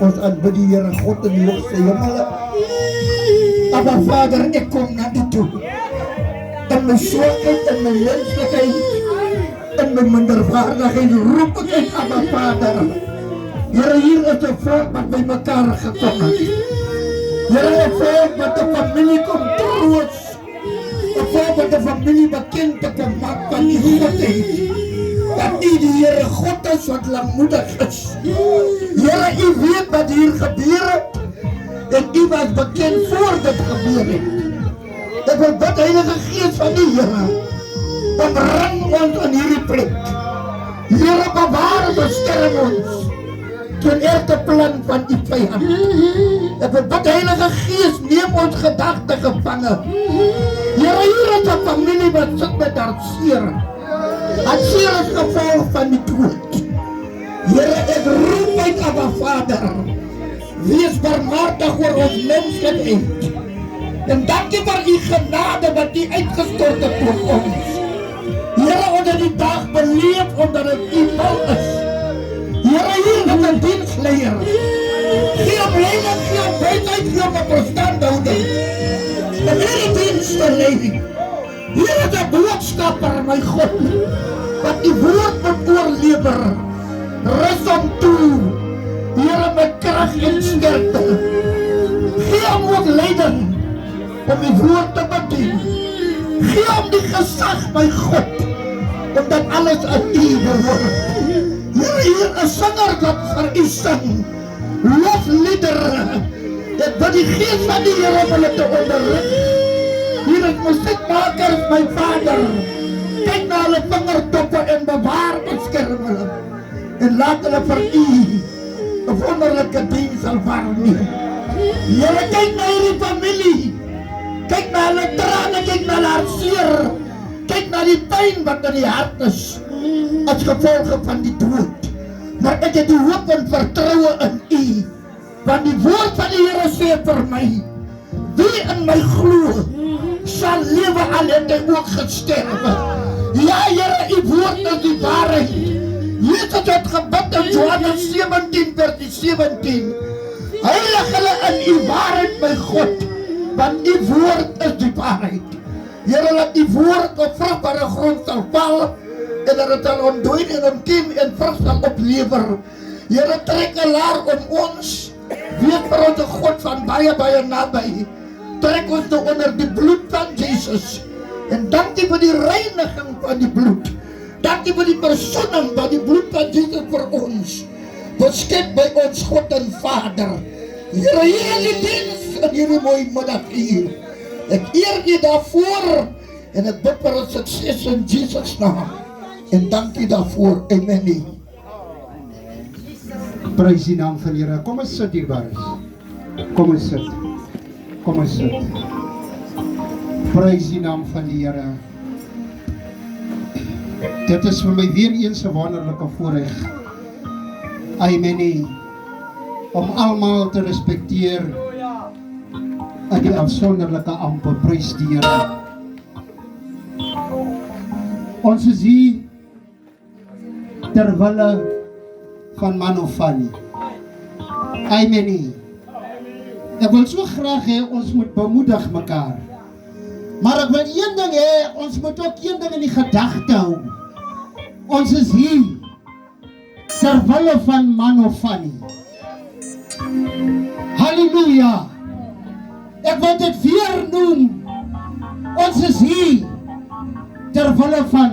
Ons aanbid die Here God in die hoogste hemel. Aba Vader, ek kom na U toe. In my swakheid, in my menselijkheid, in my minderwaardigheid roep ek uit, Aba Vader. Here, hier is 'n volk wat by mekaar gekom het. Here, 'n volk wat 'n familie kom troos. 'n volk wat 'n familie bekend te kom maak van die godheid. Dat U die Here God is wat lankmoedig is. Here, U weet wat hier gebeur het. En U was bekend voor dit gebeur het. Ek wil bid, Heilige Gees van die Here, omring ons in hierdie plek. Here, bewaar en beskerm ons teen elke plan van die vyand. Ek wil bid, Heilige Gees, neem ons gedagte gevange. Here, hier is 'n familie wat sit met hartseer. Hartseer is gevolg van die dood. Here, ek roep uit, Abba Vader, wees barmhartig oor ons menslikheid. En dankie vir U genade wat U uitgestort het oor ons. Here, onder die dag beleef omdat het U wil is. Here, hier is 'n diensleier. Gee op leiding, gee op wijsheid, gee op verstandhouding. En hierdie dienst te leiding. Hier is 'n boodskapper, my God, wat U woord moet oorlewer. Rus hom toe, Here, met krag en sterkte. Gee hom ook leiding om U woord te bedien. Gee hom die gesag, my God, omdat alles aan U behoort. Hier 'n sanger wat vir U sing, lofliedere. Ek bid die Gees van die Here om hulle te onderrig. Hier is musiekmakers, my Vader. Kyk na hulle vingertoppe en bewaar en beskerm hulle. En laat hulle vir U 'n wonderlike diens sal waarneem. Here, kyk na hierdie familie. Kyk na hulle trane, kyk na hulle hartseer. Kyk na die pyn wat in die hart is as gevolge van die dood. Maar ek het die hoop en vertroue in U. Want die woord van die Here sê vir my, wie in my glo, sal lewe al het hy ook gesterwe. Ja, Here, U woord is die waarheid. Jesus het gebid in Johannes 17 vers 17. Heilig hulle in U waarheid, my God, want U woord is die waarheid. Here, laat U woord op vrugbare grond sal val, en dat het sal ontdoen en ontkiem en vrug sal oplewer. Here, trek 'n laar om ons, wees vir ons 'n God van baie, baie naby. Trek ons nou onder die bloed van Jesus. En dankie vir die reiniging van die bloed. Dankie vir die verzoening van die bloed van Jesus vir ons. Beskik by ons God en Vader. Here, hier in die diens in hierdie mooi middaguur. Ek eer U daarvoor en ek bid vir ons sukses in Jesus naam. En dankie daarvoor. Amen. Prys die naam van die Here. Kom ons sit hier, Baris. Kom ons sit. Kom ons sit. Prys die naam van die Here. Dit is vir my weer eens 'n wonderlike voorreg. Amen. Om almal te respekteer in die afsonderlike amper. Prys die Here. Ons is hier terwille van Manofani. Amen. Ek wil so graag hê ons moet bemoedig mekaar. Maar ek wil een ding hê, ons moet ook een ding in die gedagte hou. Ons is hier terwille van Manofani. Halleluja. Ek wil dit weer noem. Ons is hier terwille van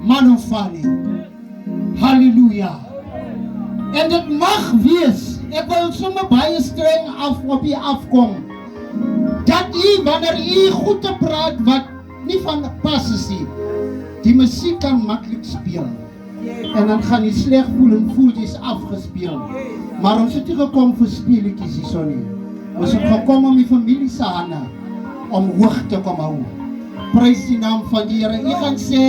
Manofani. Halleluja. En dit mag wees, ek wil sommer baie streng op u afkom, dat u, wanneer u goed te praat wat nie van pas is nie, die musiek kan maklik speel. En dan gaan jy sleg voel en voel jy is afgespeel. Maar ons het nie gekom vir speelietjies hierso nie. Ons het gekom om die familie se hande om hoog te kom hou. Prys die naam van die Here. Ek gaan sê,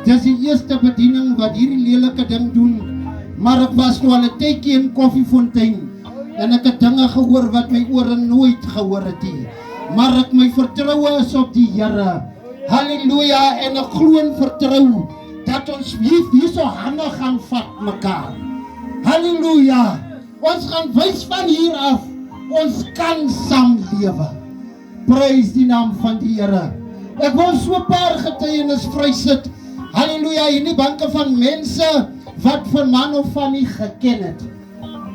dis die eerste bediening wat hierdie lelike ding doen. Maar ek was nou al 'n tydjie in Koffiefontein en ek het dinge gehoor wat my ore nooit gehoor het nie. Maar ek my vertroue is op die Here. Halleluja, en ek glo en vertrou dat ons hierso hande gaan vat mekaar. Halleluja. Ons gaan wys van hier af, ons kan saam lewe. Prys die naam van die Here. Ek wil so 'n paar getuienis vrysit. Halleluja, in die banke van mense wat van Manofani geken het.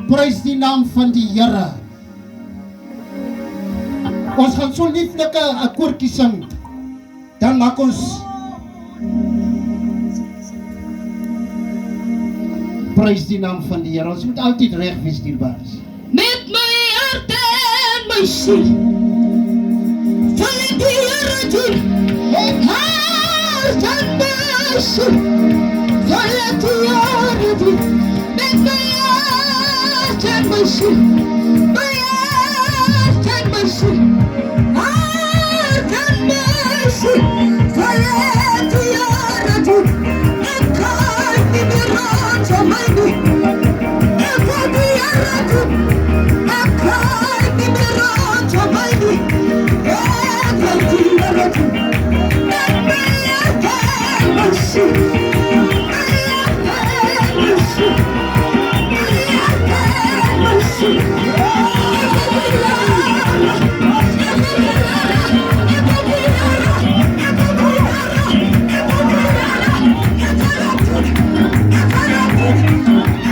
Prys die naam van die Here. Ons gaan so lieflike 'n koortjie sing. Dan maak ons prys die naam van die Here. Ons moet altyd reg wees, dierbaars. Met my hart en my siel val ek die Here toe. Met hart en my siel val ek die Here toe. Met my hart en my siel, my hart en my siel, hart en my siel val ek die Here toe. Ek kan nie meer rond van my nie. Ek wil die Here toe. Ek kan nie meer rond van my nie. Ek wil die Here toe. Met my hart en my siel, my hart en my siel, my hart en my siel. Ek wil die Here. Ek wil die Here. Ek wil die Here. Ek wil die Here. Ek wil die Here. Ek wil hom toe. Ek wil hom toe. Ek wil hom toe. Ek wil hom toe.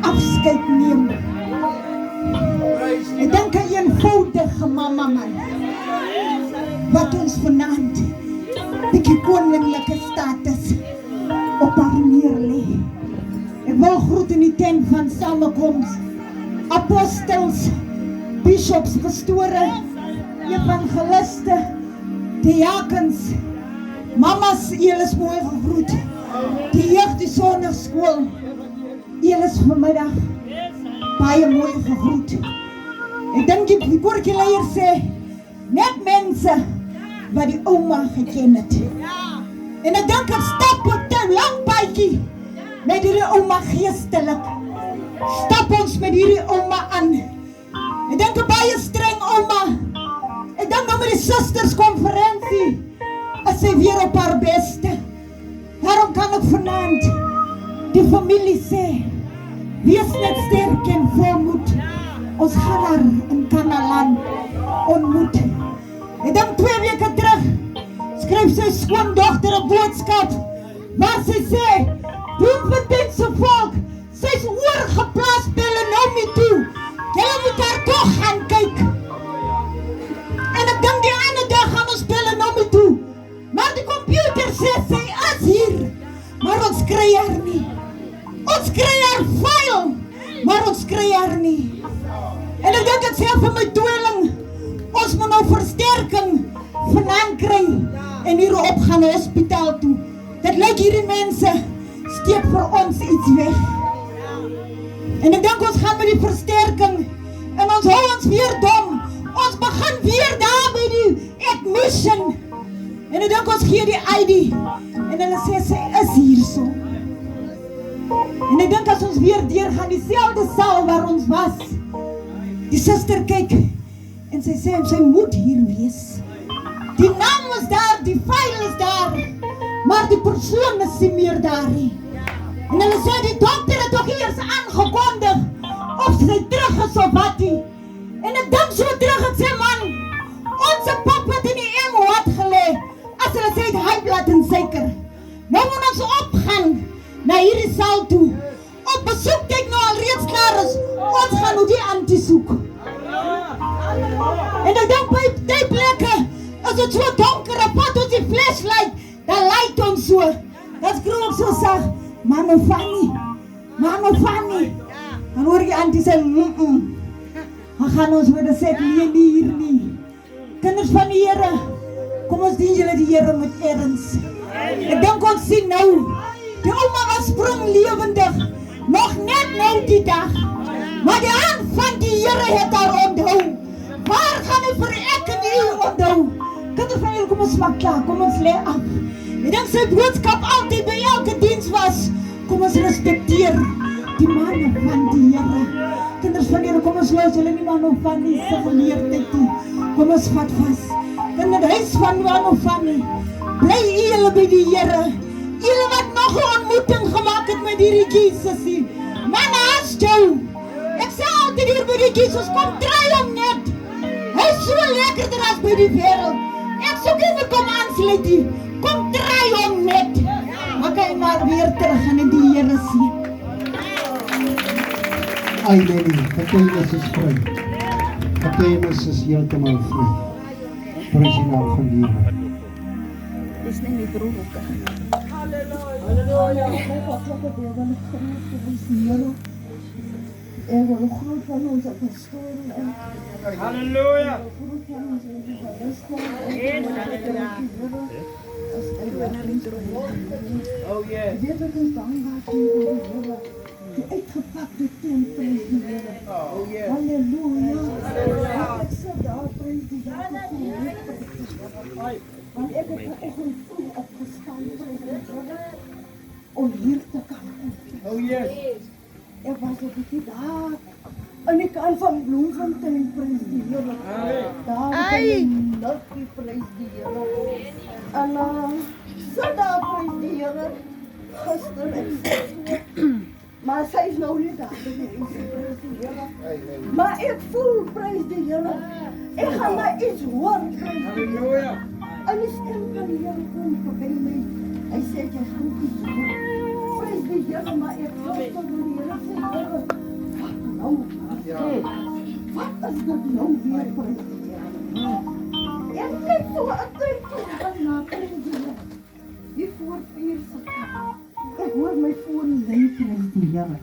Afskeid neem. Ek dink aan 'n eenvoudige mamma man wat ons vanaand die koninklike status op haar neerlê. Ek wil groet in die tent van samekoms apostels, bishops, pastore, evangeliste, diakens, mamas, julle is mooi gegroet. Die jeug, die sonderskool, julle is vanmiddag baie mooi gegroet. Ek dink die koortjieleier sê, net mense wat die ouma geken het. En ek dink ek stap op 'n lang paadjie met hierdie ouma geestelik. Stap ons met hierdie ouma aan. Ek dink 'n baie streng ouma. Ek dink nou met die susterskonferensie is sy weer op haar beste. Daarom kan ek vanaand die familie sê, wees net sterk en volmoed. Ons gaan haar in Kanaland ontmoet. Ek dink 2 weke terug skryf sy skoondogter 'n boodskap waar sy sê, Bloemfontein se volk, sy's oorgeplaas Belenomi toe. Julle moet haar toch gaan kyk. En ek dink die ander dag gaan ons Belenomi toe. Maar die computer sê sy is ons kry haar nie. Ons kry haar vuil, maar ons kry haar nie. En ek dink ek sê vir my tweeling, ons moet nou versterking vanaand kry en hier opgaan na hospitaal toe. Dit lyk hierdie mense steek vir ons iets weg. En ek dink ons gaan met die versterking en ons hou ons weer dom. Ons begin weer daar by die admission. En ek dink ons gee die ID en hulle sê sy is hier so. En ek dink as ons weer deur gaan dieselfde saal waar ons was. Die suster kyk en sy sê sy moet hier wees. Die naam is daar, die file is daar, maar die persoon is nie meer daar nie. En hulle sê die dokter het ook eers aangekondig of sy terug is of wat nie. En ek dink so terug het sê man, ons pap het in die MWAT gelê as hulle sê het high blood en suiker. Nou moet ons opgaan na hierdie saal toe. Op besoek kyk nou al reeds klaar is. Ons gaan nou die antie soek. En ek dink by die plekke as dit so donker en vat ons die flashlight, dan light ons so. Dat skreeu ek so sag, Mano Fanny. Dan hoor die antie sê, dan gaan ons weer sê, nee hier nie. Kinders van die Here, kom ons dien julle die Here met erns. Ek dink ons sien nou, die ouma was sprong lewendig, nog net nou die dag. Maar die hand van die Here het haar onthou. Waar gaan hy vir ek en u onthou? Kinders van julle, kom ons maak klaar, kom ons lê af. Ek dink sy boodskap altyd by elke diens was, kom ons respekteer die manne van die Here. Kinders van Here, kom ons luister julle nie manne van die se geleerdheid toe. Kom ons vat vas. In het huis van manne van die, bly julle by die Here. Julle wat nog 'n ontmoeting gemaak het met hierdie Jesus. Manne, as jou. Ek sê altyd hier by die Jesus, kom draai hom net. Hy is so lekkerder as by die wêreld. Ek soek nie kom aansluit nie. Kom draai hom net. Maak hy maar weer terug en die Here sien. Ai Lenny, getuienis is vry. Getuienis is heeltemal vry. Prys die naam van die Here. Dis net my broer ook. En we groot van onze pastoren en Halleluja. Oh yes. Dit is dankbaar voor de Here. Die uitgepakte tent, prys die Here. Oh yes. Halleluja. Ek sê daar prys die Here. Want ek het vanoggend vroeg opgestaan om hier te kan. Oh yes. Ek was op die daar aan die kant van Bloemfontein, prys die Here. Daar in die prys die Here. En Sondag prys die Here. Gister en maar sy is nou nie daar, prys die Here. Maar ek voel, prys die Here. Ek gaan maar iets hoor, prys die Here. En die stem van die Here kom verby my. Hy sê, jy gaan iets hoor. Prys die Here, maar ek voel van die Here sê, Here, wat nou? Wat is dit nou weer, prys die Here? En net so, ek dink, ek na, prys die Here. Die voorvier se kant. Ek hoor my foon lei, prys die Here.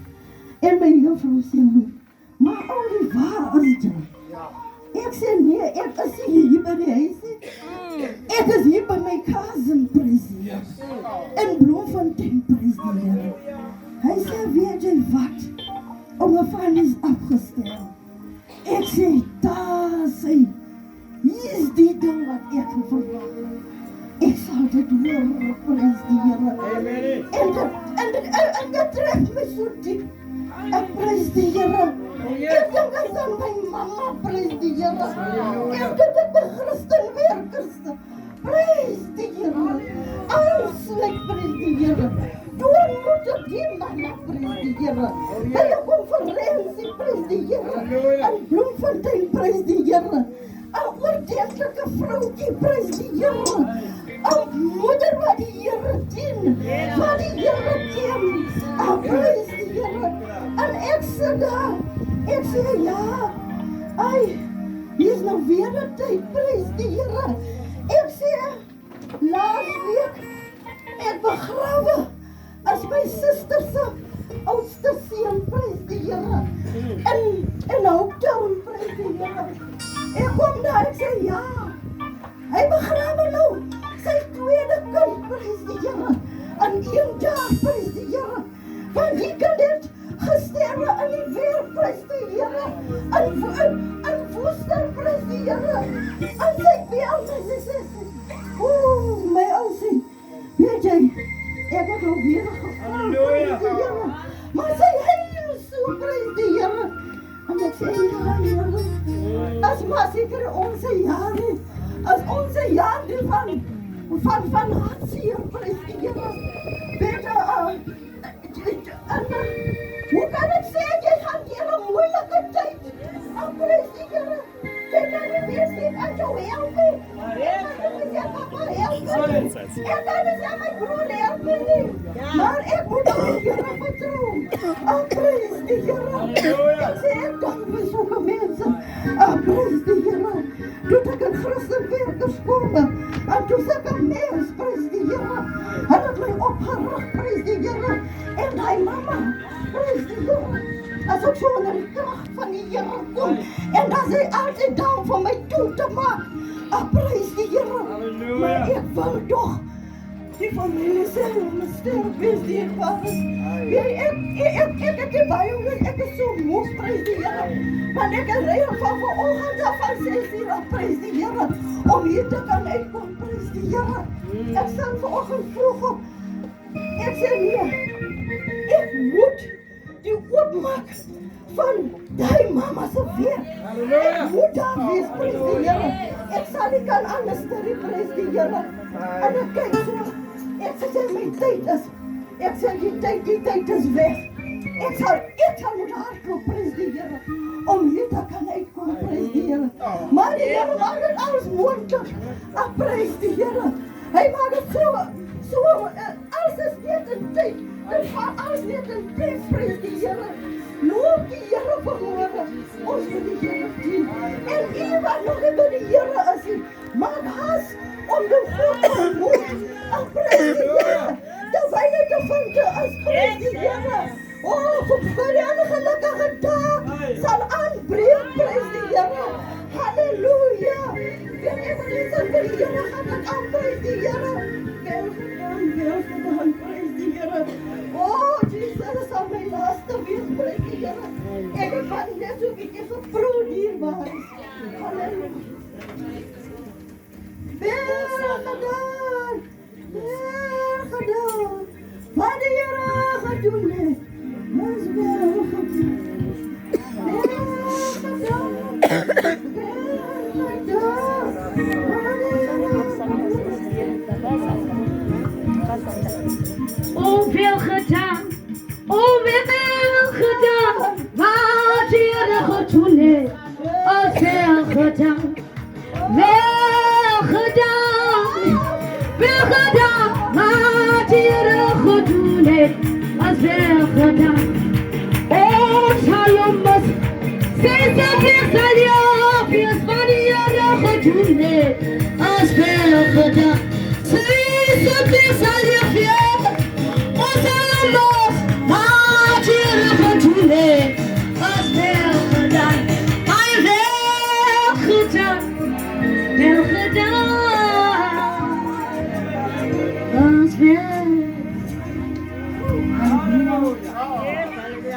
En my juffrou sê my, maar Olie, waar is jy? Ek sê nee, ek is hier by die huis. Ek is hier by my cousin, prys die Here. In Bloemfontein, prys die Here. Hy sê, weet jy wat? Oma Fanny is afgestel. Ek sê, daar sy. Hier is die ding wat ek verwag. Ek sal dit hoor, prys die Here. En dit tref my so diep. Ek prys die Here. Ek dink aan my mama, prys die Here. Ek dink aan die Christen werkers. Prys die Here. Aansluit, prys die Here. Doe moet op die mama, prys die Here. By 'n konferensie, prys die Here. En Bloemfontein, prys die Here. 'n oordeelike vroukie, prys die Here. 'n moeder wat die Here dien. Wat die Here dien. Prys die Here. En ek sê daar. Ek sê ja. Ai, hier is nou weer 'n tyd, prys die Here. Ek sê laas week ek begrawe as is my suster se oudste seun, prys die Here. In Hooptown, prys die Here. Ek kom daar, ek sê ja. Hy begrawe nou sy tweede kind, prys die Here. En 1 jaar, prys die Here. Want die kind het gesterwe in die weer, prys die Here. In Woester, prys die Here. En sy bel my, sy sê, my ou sê, weet jy, ek het al weer geval, prys die Here. Maar sy huil so, prys die Here. En ek sê, ja, Here, as maar seker onze jare, as onze jare van hartseer, prys die Here. Weet hoe kan ek sê, jy gaan deur 'n moeilike tyd, prys die Here. Jy kan nie meer sê, as jou help nie. Ek kan nie sê, papa help nie. Ek kan nie sê, my broer help nie. Maar ek moet op die Here vertrou. Prys die Here. Ek sê, ek dank vir sommige mense. Prys die Here. Toe ek in Christenwerkers kom, en toe ek 'n mens, prys die Here. Hy het my opgerig, prys die Here. En hy mama, prys die Here. As ek so onder die krag van die Here kom, en dan sy altyd daar vir my toe te maak. Prys die Here. Maar ek wil toch die familie sê, my sterk wees die ek was. Ek het die baie jongens, ek is so moes, prys die Here. Want ek is reël van vanoggend af van 6 uur af, prys die Here. Om hier te kan uitkom, prys die Here. Ek staan vanoggend vroeg op. Ek sê nee, ek moet die oopmaak van die mama se werk. Ek moet daar wees, prys die Here. Ek sal nie kan anders terug, prys die Here. En ek kyk so, ek sê my tyd is, ek sê die tyd is weg. Ek sal moet hardloop, prys die Here, om hier te kan uitkom, prys die Here. Maar die Here maak dit alles moontlik, prys die Here. Hy maak dit so, alles is net in tyd, dit gaan alles net in tyd, prys die Here. Loop die Here verhoorde, ons moet die Here dien. En u wat nog nie by die Here is, maak haas om die God te ontmoet. Prys die Here, terwyl hy te vind is, prys die Here. Vir die ander gelukkige dag sal aanbreek, prys die Here. Halleluja. En ek wil nie vir die Here gaan ek aan, prys die Here. Wel gedaan, prys die Here. Jesus sal my laaste wees, prys die Here. Ek het van net so bietjie geproe dierbaar. Halleluja. Wel gedaan. Wat die Here gedoen het. Ons wel gedaan. Hoeveel gedaan, wat die Here gedoen het, veel gedaan, wat die Here gedoen het, veel gedaan. Salomus, steeds sal jy wees, wat die Here gedoen het, veel gedaan. Steeds sal jy wees, Salomus, wat die Here gedoen het, veel gedaan. Hy veel gedaan, veel gedaan.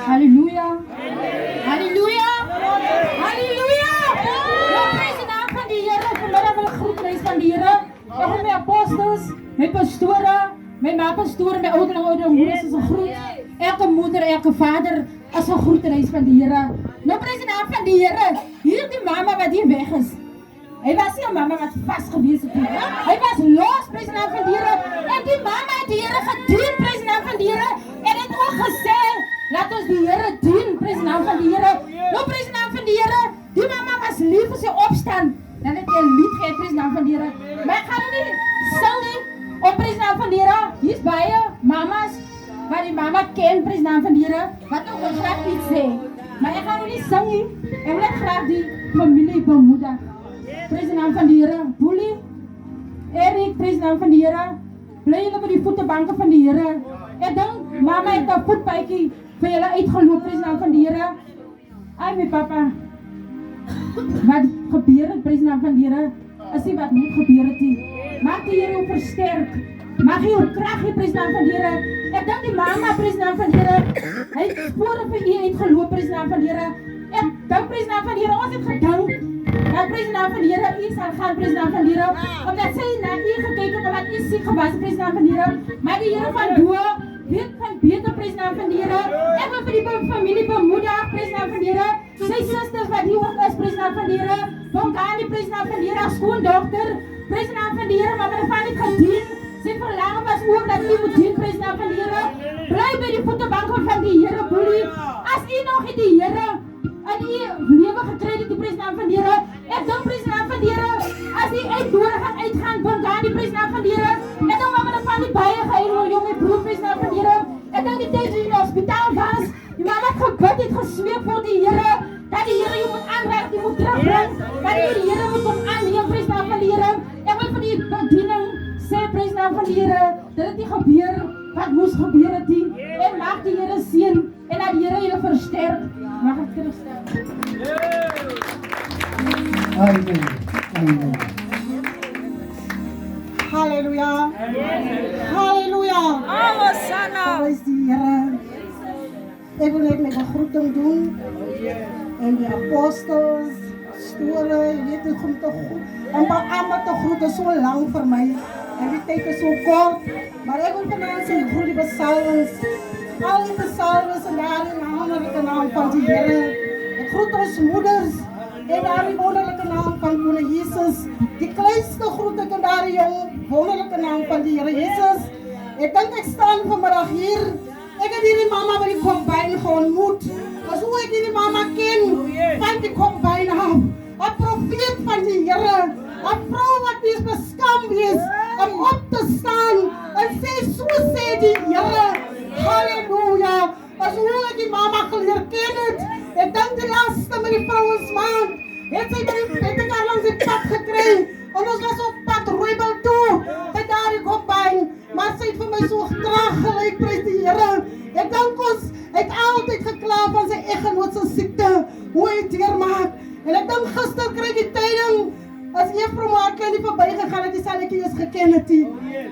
Halleluja. Halleluja. Halleluja. Prys die naam van die Here. Vanmiddag wil ek groet van die Here. Ek wil my apostels, my pastore, my ma-pastore, my ouderlinge, moeders is 'n groet. Elke moeder, elke vader is 'n groetenis van die Here. Nou prys die naam van die Here. Hier die mamma wat hier weg is. Hy was nie 'n mamma wat vasgewees het nie. Hy was los, prys die naam van die Here. En die mamma het die Here gedien, prys die naam van die Here. En het ook gesê, laat ons die Here dien, prys die naam van die Here. Nou prys die naam van die Here. Die mamma was lief vir sy opstand. Dan het jy 'n lied gegee, prys die naam van die Here. Maar ek gaan nie sing nie. Op prys die naam van die Here. Hier's baie mamas wat die mamma ken, prys die naam van die Here. Wat ook wil graag iets sê. Maar ek gaan nie sing nie. Ek wil net graag die familie bemoedig. Prys die naam van die Here. Boelie, Erik, prys die naam van die Here. Bly julle by die voetebanke van die Here. Ek dink mama het 'n voetbytjie vir julle uitgeloop prys naam van die Here. Ai my papa. Wat gebeur het prys naam van die Here? Is nie wat moet gebeur het nie. Mag die Here jou versterk. Mag hy jou krag gee prys naam van die Here. Ek dink die mama prys naam van die Here. Hy het spore vir u uitgeloop prys naam van die Here. Ek dink prys naam van die Here. Ons het gedink dat prys naam van die Here u sal gaan prys naam van die Here. Omdat sy na u gekyk het omdat u siek gewas prys naam van die Here. Maar die Here van Doe weet van beter prys naam van die Here. Ek wil vir die familie bemoedig prys naam van die Here. Sy susters wat hier ook is prys naam van die Here. Bongani prys naam van die Here. Skoondogter prys naam van die Here. Maar my van het gedien. Sy verlang was ook dat u moet dien prys naam van die Here. Bly by die voetebanke van die Here boelie. As u nog het die Here in u lewe gekry het die prys naam van die Here. Ek dink prys naam van die Here. As u uitdoor gaan uitgaan Bongani prys naam van die Here. Ek dink mama van die baie gehuil jonge broer prys naam van die Here. Ek dink die tyd in die hospitaal was. Die mama het gebid het gesmeek vir die Here. Dat die Here jou moet aanraak, die moet terugbring. Dat die Here moet hom aanneem prys naam van die Here. Ek wil vir die bediening sê prys naam van die Here. Dat dit nie gebeur wat moes gebeur het nie. En mag die Here seën en dat die Here julle versterk. Mag ek terugstel. Amen. Amen. Halleluja. Halleluja. Prys die Here. Ek wil net met 'n groeting doen. En die apostels, store, jy weet hoe om te groet. En almal te groet is so lank vir my. En die tyd is so kort. Maar ek wil vanaand sê groet die psalms. Al die psalms en daar in die wonderlike naam van die Here. Ek groet ons moeders en daar in die wonderlike naam van Koning Jesus. Die kleinste groet ek in daar die wonderlike naam van die Here Jesus. Ek dink ek staan vanmiddag hier. Ek het hierdie mama by die kombyn geontmoet. As hoe ek hierdie mama ken van die kombyn af. 'n Profeet van die Here. 'n Vrou wat nie beskam is om op te staan en sê so sê die Here. Halleluja. As hoe ek die mama geleer ken het. Ek dink die laaste met die vrouensmaand. Het sy met die langs die pad gekry. En ons was op pad Rooibel toe. By daardie kombyn. Maar sy het vir my so traag gelyk, prys die Here. Ek dink ons het altyd gekla van sy eggenoot se siekte. Hoe hy deurmaak. En ek dink gister kry ek die tyding as juffrou Markie nie verbygegaan het, sal ek eers geken het.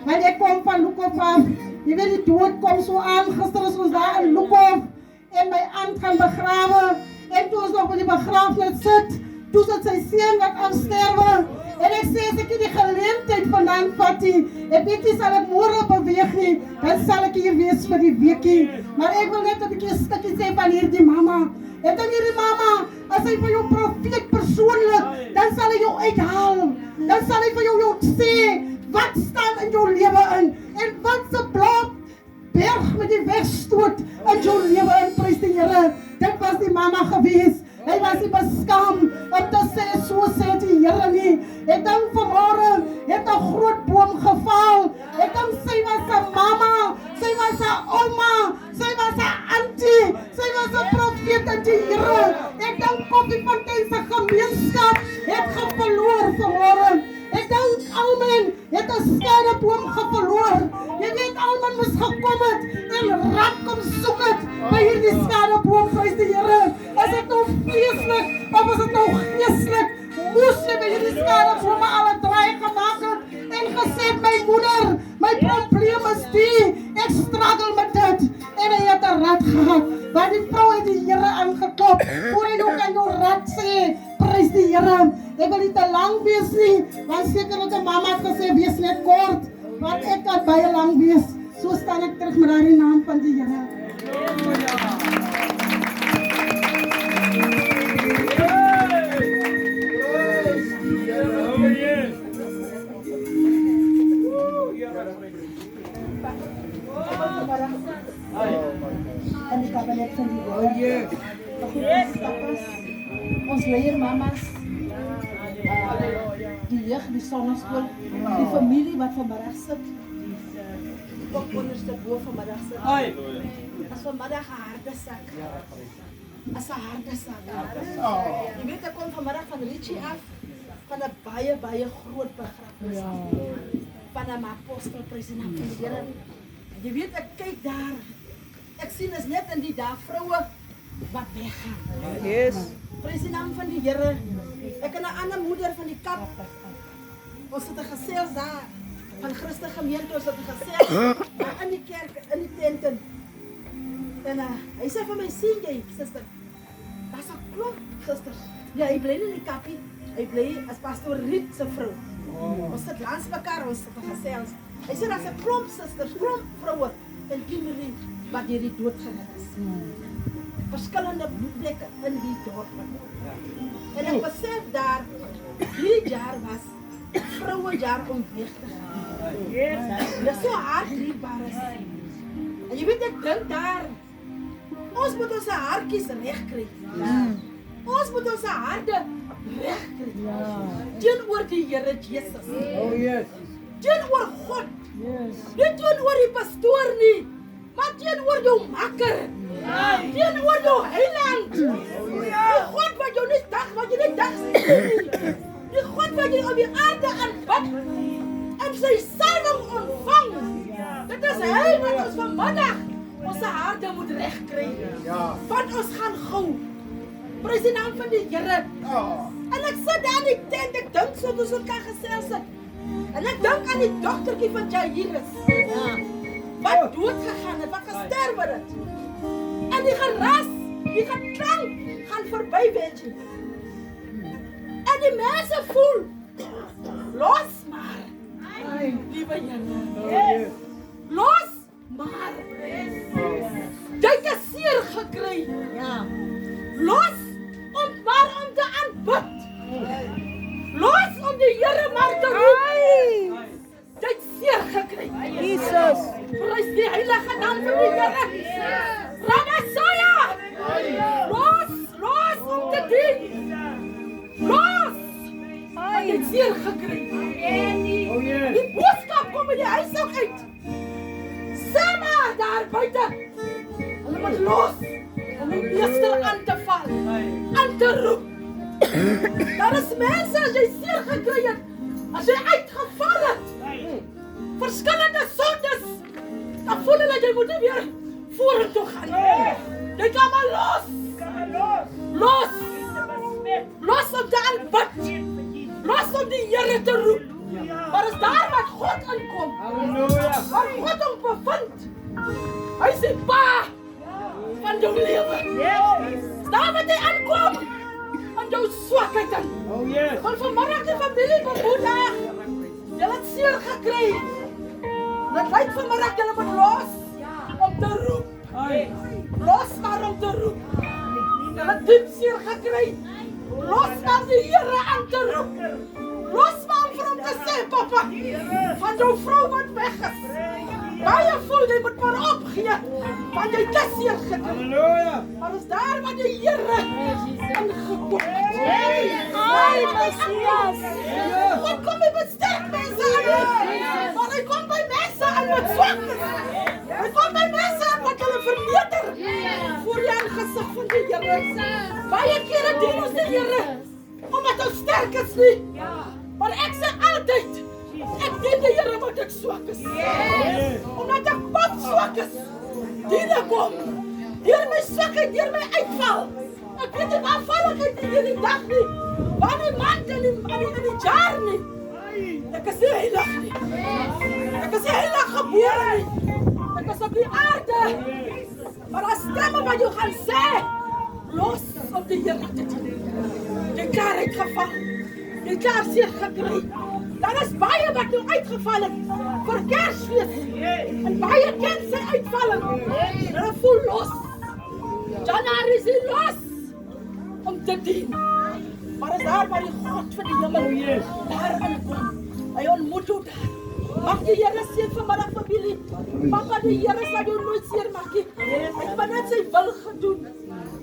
Want ek kom van Lukhof af. Jy weet die dood kom so aan. Gister is ons daar in Lukhof en my aunt gaan begrawe. En toe ons nog by die begrafnis sit, toe sit sy seun wat afsterwe. En ek sê as ek die geleentheid vandaan vat nie, ek weet nie sal ek môre beweeg nie, dan sal ek hier wees vir die weekie. Maar ek wil net 'n bietjie stukkie sê van hierdie mama. Ek dink hierdie mama, as hy vir jou profeet persoonlik, dan sal hy jou uithaal. Dan sal hy vir jou sê, wat staan in jou lewe in? En wat se blok berg met die wegstoot in jou lewe in, prys die Here. Dit was die mama gewees. Hy was nie beskaam om te sê, so sê die Here nie. Ek dink vanmôre het 'n groot boom geval. Ek dink sy was 'n mama, sy was 'n ouma, sy was 'n auntie, sy was 'n profeet in die Here. Ek dink Koffiefontein se gemeenskap het verloor vanmôre. Ek dink almal het 'n skadeboom verloor. Jy weet almal moes gekom het en raak kom soek het by hierdie skadeboom, prys die Here. As dit nou vleeslik of as dit nou geestelik, moes jy by hierdie skadebome alle draai gemaak het en gesê, my moeder, my probleem is die, ek struggle met dit. En hy het 'n rad gehad, waar die vrou het die Here aangeklop, voor hy nog aan jou rad sê, prys die Here. Ek wil nie te lang wees nie, want sekerlik 'n mama het gesê, wees net kort, want ek kan baie lang wees. So staan ek terug met daardie naam van die Here. En die kabinet van die Here. Ons leier mamas, die jeug, die sonneskool, die familie wat vanmiddag sit, ook onderste bo vanmiddag sit. As vanmiddag 'n harde sak. As 'n harde sak. Jy weet ek kom vanmiddag van Richie af, van 'n baie groot begrafnis. Van 'n apostel president van die Here. Jy weet, ek kyk daar. Ek sien is net in die dae vroue wat weggaan. Yes. Prys die naam van die Here. Ek en 'n ander moeder van die Kap. Ons het 'n gesels daar van Christen gemeente. Ons het 'n gesels daar in die kerk, in die tenten. En hy sê vir my, sien jy, suster, daar's 'n klomp susters. Ja, hy bly nie in die Kappie. Hy bly as pastoor Riet se vrou. Ons sit langs mekaar, ons het 'n gesels. Hy sê daar's 'n klomp susters, klomp vroue in Kimberley wat deur die dood gered is. Verskillende plekke in die dorp. En ek besef daar, die jaar was vrouwenjaar om weg te gaan. Dit is so hard liefbaar is. En jy weet, ek dink daar, ons moet ons hartjies recht kry. Ons moet ons harte recht kry. Teenoor die Here Jesus. Oh yes. Teenoor God. Nie teenoor die pastoor nie, maar teenoor jou makker. Teenoor jou heiland. Die God wat jou nie dag sien nie. Die God wat jy op die aarde aanbid en sy salwing ontvang. Dit is hy wat ons vanmiddag ons harte moet recht kry. Want ons gaan gou. Prys die naam van die Here. En ek sit daar in die tent, ek dink so toe ons kan gesels het. En ek dink aan die dogtertjie van Jairus. Wat dood gegaan het, wat gesterwe het. En die geras, die geklank gaan verby Benji. En die mense voel, los maar. Liewe Here. Los maar. Jy het 'n seer gekry. Los om te aanbid. Los om die Here maar te roep. Jy het seer gekry. Jesus. Prys die heilige naam van die Here. Ramasaya. Los om te dien. Los. Jy het seer gekry. Oh yes. Die boodskap kom in die huis ook uit. Sama daar buite. Hulle moet los. Om die meester aan te val. Aan te roep. Daar is mense as jy seer gekry het. As jy uitgeval het. Verskillende sondes. Dan voel hulle jy moet nie weer vorentoe gaan. Jy kan maar los. Los. Los om te aanbid. Los om die Here te roep. Maar is daar wat God inkom. Halleluja. Waar God hom bevind. Hy is die pa van jou lewe. Is daar wat hy aankom. Aan jou swakheid in. Oh yes. Want vanmiddag die familie bemoedig. Jy het seer gekry. Dit lyk vanmiddag jy moet los. Om te roep. Los maar om te roep. Jy het diep seer gekry. Los maar die Here aan te roep. Los maar vir hom te sê, papa, van jou vrou wat weg is. Baie voel jy moet maar opgee, want jy het seer gekry. Halleluja. Maar is daar wat die Here ingekom het. God kom nie met sterk mense aan, maar hy kom by mense aan wat swak is. Hy kom by mense aan wat hulle verneder voor die aangesig van die Here. Baie kere dien ons die Here, omdat ons sterk is nie. Maar ek sê altyd, ek dien die Here omdat ek swak is. Omdat ek pap swak is, dien ek hom. Deur my swakheid, deur my uitval. Ek weet nie waar val ek uit hierdie dag nie. Waar die maand in die jaar nie. Ek is nie heilig nie. Ek is nie heilig gebore nie. Ek is op die aarde. Maar as stemme wat jou gaan sê, los om die Here te dien. Jy klaar uitgeval. Jy klaar seer gekry. Daar is baie wat nou uitgeval het vir Kersfees. En baie ken sy uitvalling. Hulle voel los. Januarie is hy los om te dien. Maar is daar waar die God van die hemel daar aankom. Hy ontmoet jou daar. Mag die Here seën vanmiddag familie. Papa, die Here sal jou nooit seer maak nie. Hy het maar net sy wil gedoen.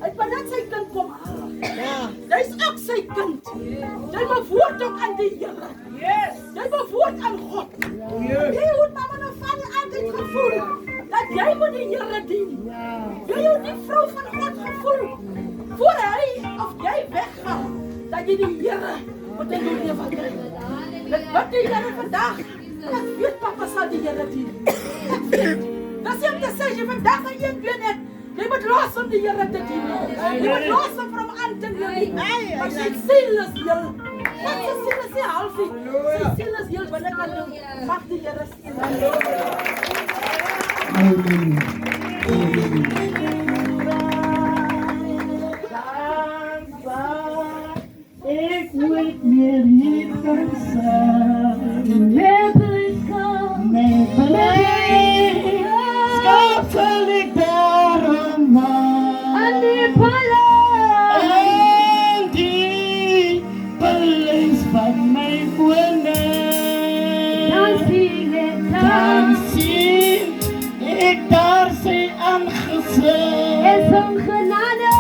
Hy het maar net sy kind kom haal. Jy is ook sy kind. Jy behoort ook aan die Here. Jy behoort aan God. Jy het mama en vader altyd gevoel dat jy moet die Here dien. Jy het die vrou van God gevoel. Voor hy of jy weggaan, dat jy die Here moet in jou lewe kry. Dit wat die Here vandag. Ek weet papa sal die Here dien. Ek weet. Dis om te sê, as jy vandag aan een been het, jy moet los om die Here te dien. Jy moet los om van hom aan te neem. Maar sy siel is heel. Wat sy siel is nie half nie. Sy siel is heel binnekant toe. Mag die Here seën. Halleluja. Ik moet meer hier gaan zijn. Mijn blijdschap zal ik daarom aan die paleis. En die paleis van mijn woning. Dan zie ik daar zijn aangezicht. En zijn genade.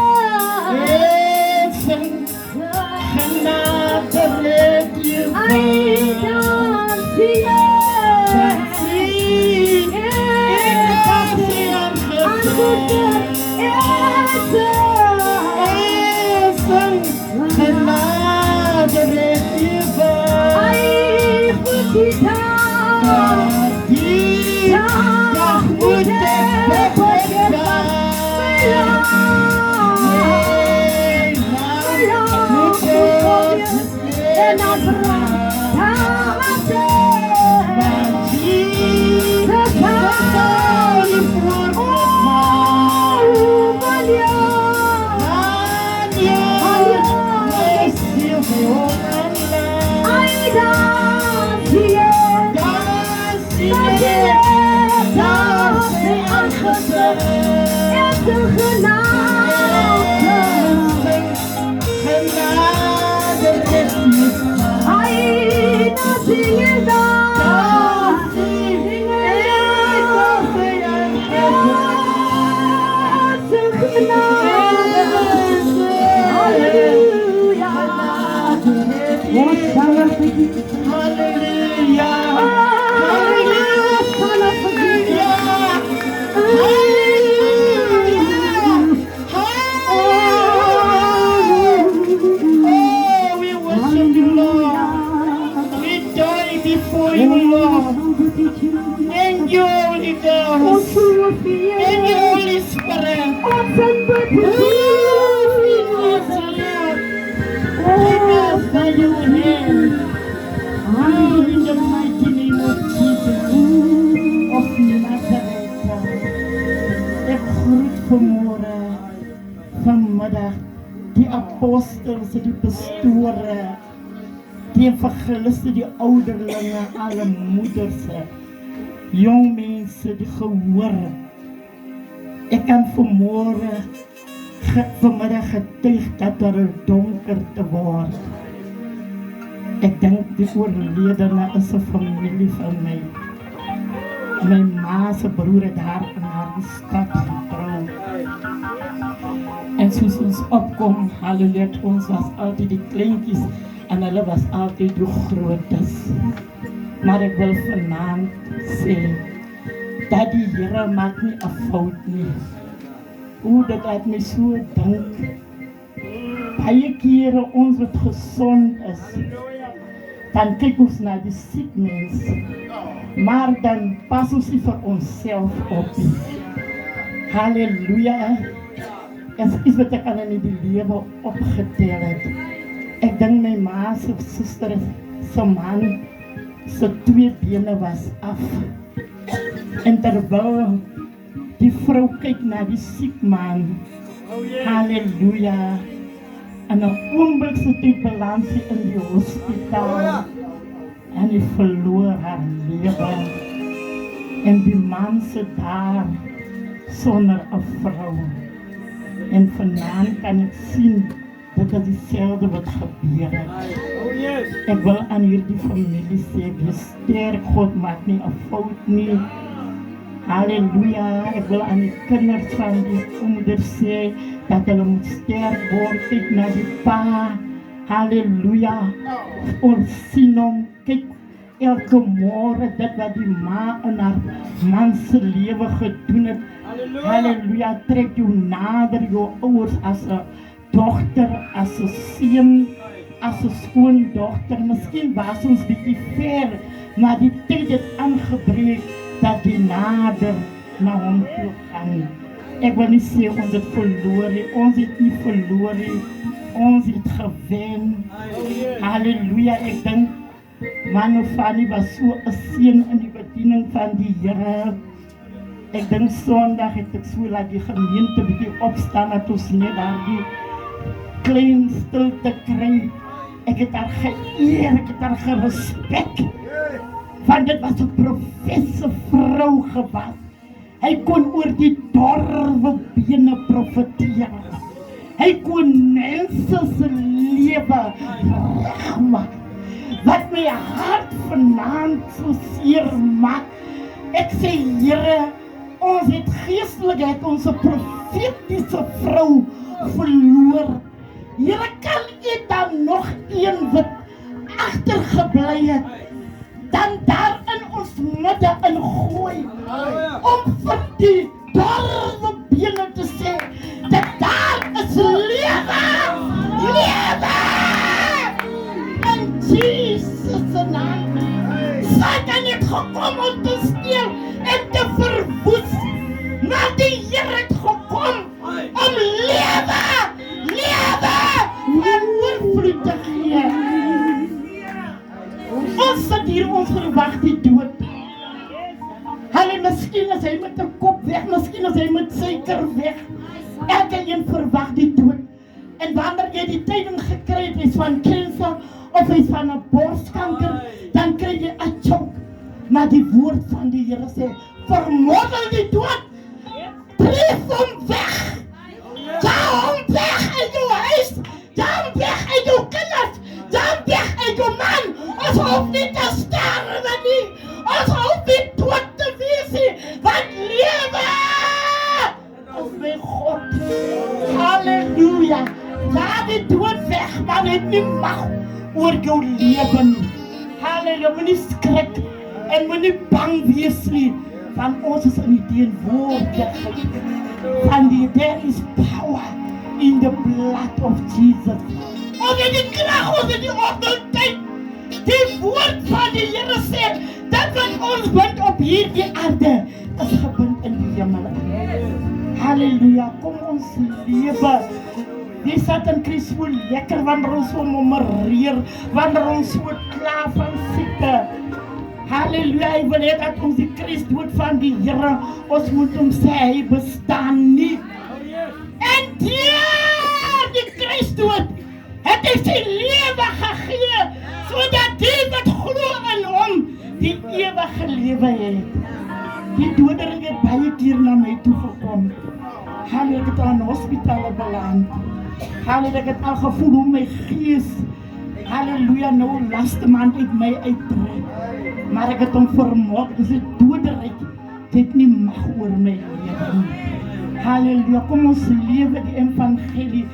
Vanmiddag die apostels, die pastore, die evangeliste, die ouderlinge, alle moeders, jong mense, die gehoor. Ek kan vanmiddag getuig dat er donker te word. Ek dink die oorledene is 'n familie van my. My ma se broer het daar in haar stad getrou. En soos ons opkom, halleluja, ons was altyd die kleintjies en hulle was altyd die grootes. Maar ek wil vanaand sê dat die Here maak nie 'n fout nie. Hoe dit laat my so dink. Baie kere ons wat gesond is, dan kyk ons na die siek mens, maar dan pas ons nie vir onsself op nie. Halleluja. En iets wat ek aan in die lewe opgetel het. Ek dink my ma se suster se man se 2 bene was af. En terwyl die vrou kyk na die siek man, halleluja, en 'n oomblik sit die balans in die hospitaal en hy verloor haar lewe. En die man sit daar sonder 'n vrou. En vanaand kan ek sien dat is dieselfde wat gebeur het. Ek wil aan hierdie familie sê, wees sterk, God maak nie 'n fout nie. Halleluja, ek wil aan die kinders van die ouders sê, dat hulle moet sterk word, kyk na die pa, halleluja, ons sien hom, kyk elke môre dit wat die ma in haar man se lewe gedoen het, halleluja, trek jou nader, jou ouers as 'n dogter, as 'n seun, as 'n skoondogter, miskien was ons bietjie ver, maar die tyd het aangebreek, dat die nader na hom toe gaan. Ek wil nie sê ons het verloor nie, ons het nie verloor nie, ons het gewen. Halleluja, ek dink Manu Fani was so 'n seën in die bediening van die Here. Ek dink Sondag het ek so laat die gemeente bietjie opstaan dat ons net daardie klein stilte kry. Ek het haar geëer, ek het haar gerespek. Want dit was 'n professe vrou gewas. Hy kon oor die dorwe bene profeteer. Hy kon mense se lewe regmaak. Wat my hart vanaand so seer maak. Ek sê Here, ons het geestelik ons profetiese vrou verloor. Here, kan U dan nog een wat agtergebly het, dan daar in ons midde ingooi, om vir die dorwe bene te sê, dat daar is lewe, lewe, in Jesus se naam. Satan het gekom om te steel en te verwoes, maar die Here het gekom om lewe, lewe en oorvloed te gee. Ons sit hier, ons verwag die dood. Hulle, miskien is hy met 'n kop weg, miskien is hy met suiker weg. Elke een verwag die dood. En wanneer jy die tyding gekry het, is van kanker of is van 'n borskanker, dan kry jy 'n choke. Maar die woord van die Here sê, vermoddel die dood, dryf hom weg. Jaag hom weg uit jou huis, jaag hom weg uit jou kinders, jaag hom weg uit jou man. Ons hoef nie te sterwe nie, ons hoef nie dood te wees nie, want lewe is my God. Halleluja. Laat die dood weg, man het nie mag oor jou lewe nie. Halleluja, moenie skrik en moenie bang wees nie, want ons is in die teenwoordigheid van die, there is power in the blood of Jesus. Ons het die krag, ons het die autoriteit. Die woord van die Here sê, dat wat ons bind op hierdie aarde, is gebind in die hemel. Halleluja, kom ons lewe. Die Satan kry so lekker wanneer ons so mommereer, wanneer ons so klaar van siekte. Halleluja, hy wil hê dat ons die Christus van die Here, ons moet hom sê, hy bestaan nie. En deur die Christus het hy sy lewe gegee, sodat die wat glo in hom, die ewige lewe het. Die dodeling het baie keer na my toe gekom. Halleluja, ek het al in hospitale beland. Halleluja, ek het al gevoel hoe my gees, halleluja, nou laste man uit my uittrek. Maar ek het hom vermoed, dis die doderyk, dit nie mag oor my lewe nie. Halleluja, kom ons lewe die evangelie.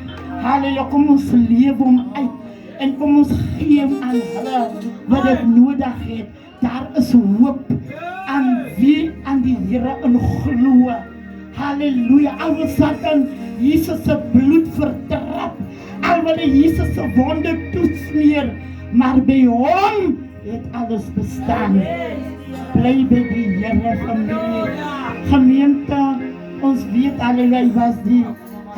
Halleluja, kom ons lewe hom uit. En kom ons gee hom aan hulle wat dit nodig het. Daar is hoop aan wie aan die Here in glo. Halleluja, al wil Satan Jesus se bloed vertrap, al wil hy Jesus se wonde toesmeer, maar by hom het alles bestaan. Bly by die Here, familie. Gemeente, ons weet halleluja,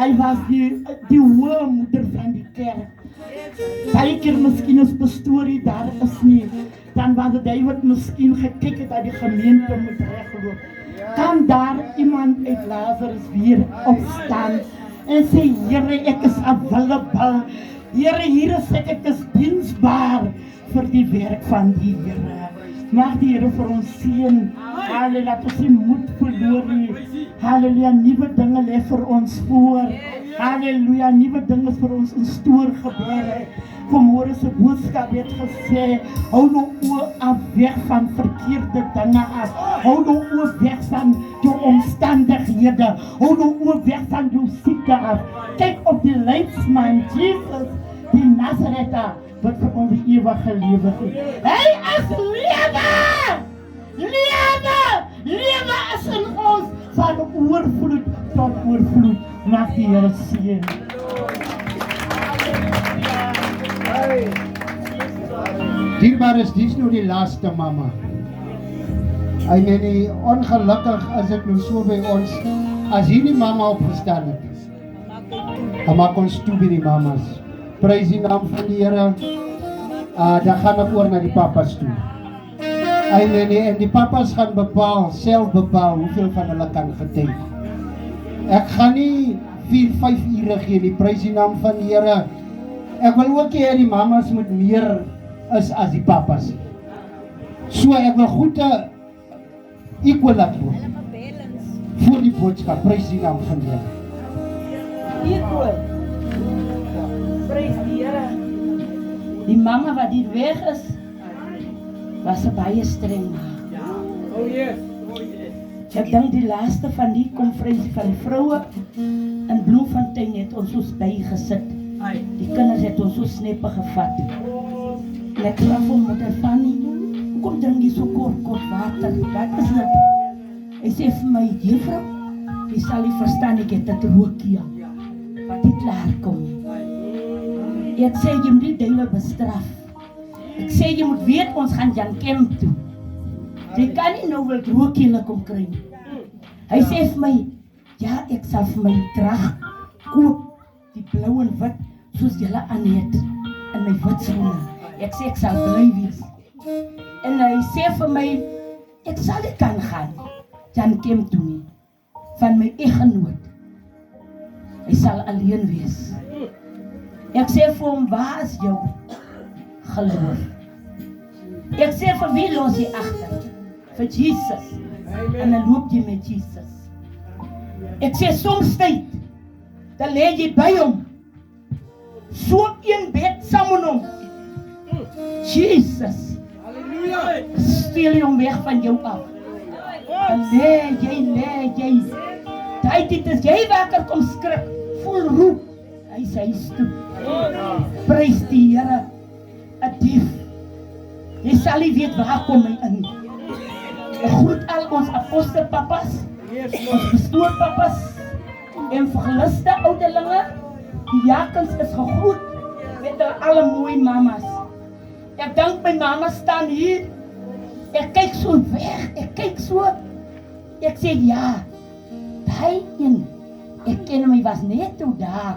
hy was die hoë moeder van die kerk. Baie keer miskien as pastorie daar is nie, dan was dit hy wat miskien gekyk het dat die gemeente moet regloop. Kan daar iemand uit Lazarus weer opstaan en sê, Here, ek is available. Here, hier is ek is diensbaar vir die werk van die Here. Mag die Here vir ons seën. Halleluja, laat ons nie moed verloor nie. Halleluja, nuwe dinge lê vir ons voor. Halleluja, nuwe dinge vir ons in stoor gebeur. Vanmôre se boodskap het gesê, hou nou oë af weg van verkeerde dinge af. Hou nou oë weg van jou omstandighede. Hou nou oë weg van jou siekte af. Kyk op die leidsman, Jesus, die Nazareter, wat vir ons die ewige lewe gee. Hy is lewe! Lewe! Lewe is in ons van oorvloed tot oorvloed. Mag die Here seën. Dierbaar is, dis nou die laaste mama. Hy meen nie, ongelukkig is dit nou so by ons, as hier die mama opgestaan het, dan maak ons toe by die mamas. Prys die naam van die Here, dan gaan ek oor na die papas toe. Hy meen nie, en die papas gaan self bepaal, hoeveel van hulle kan getuig. Ek gaan nie 4-5 ure gee nie, prys die naam van die Here. Ek wil ook hê die mamas moet meer is as die papas. So ek wil goede equal laat loop. Voor die boodskap, prys die naam van die Here. Equal. Prys die Here. Die mama wat hier weg is, was 'n baie streng ma. Oh yes. Ek dink die laaste van die konferensie van die vroue in Bloemfontein het ons soos bygesit. Die kinders het ons so sneppe gevat. En ek vra vir moeder Fanny, hoekom drink jy so kort water? Wat is dit? Hy sê vir my, juffrou, jy sal nie verstaan, ek het dit rookie, wat nie klaar kom nie. Ek sê, jy moet die duiwel bestraf. Ek sê, jy moet weet, ons gaan Jan Kemp toe. Jy kan nie nou wil rookie kom kry nie. Hy sê vir my, ja, ek sal vir my drag koop, die blauw en wit, soos julle aan het, in my wit skoene. Ek sê, ek sal bly wees. En hy sê vir my, ek sal nie kan gaan, Jan Kemp toe nie, van my eggenoot. Hy sal alleen wees. Ek sê vir hom, waar is jou geloof? Ek sê, vir wie los jy achter? Vir Jesus. En dan loop jy met Jesus. Ek sê, soms tyd, dan lê jy by hom, so een bed saam met hom. Jesus, steel jy hom weg van jou af. Dan lê jy. Die tyd is jy wakker kom skrik, vol roep. Hy sê, hy stoep. Prys die Here, 'n dief. Jy sal nie weet waar kom hy in. Ek groet al ons apostelpapas, ons pastoorpapas, evangeliste, ouderlinge. Die jakens is gegroet met hulle alle mooi mamas. Ek dink my mama staan hier. Ek kyk so weg, ek sê ja, die een, ek ken hom, hy was net toe daar.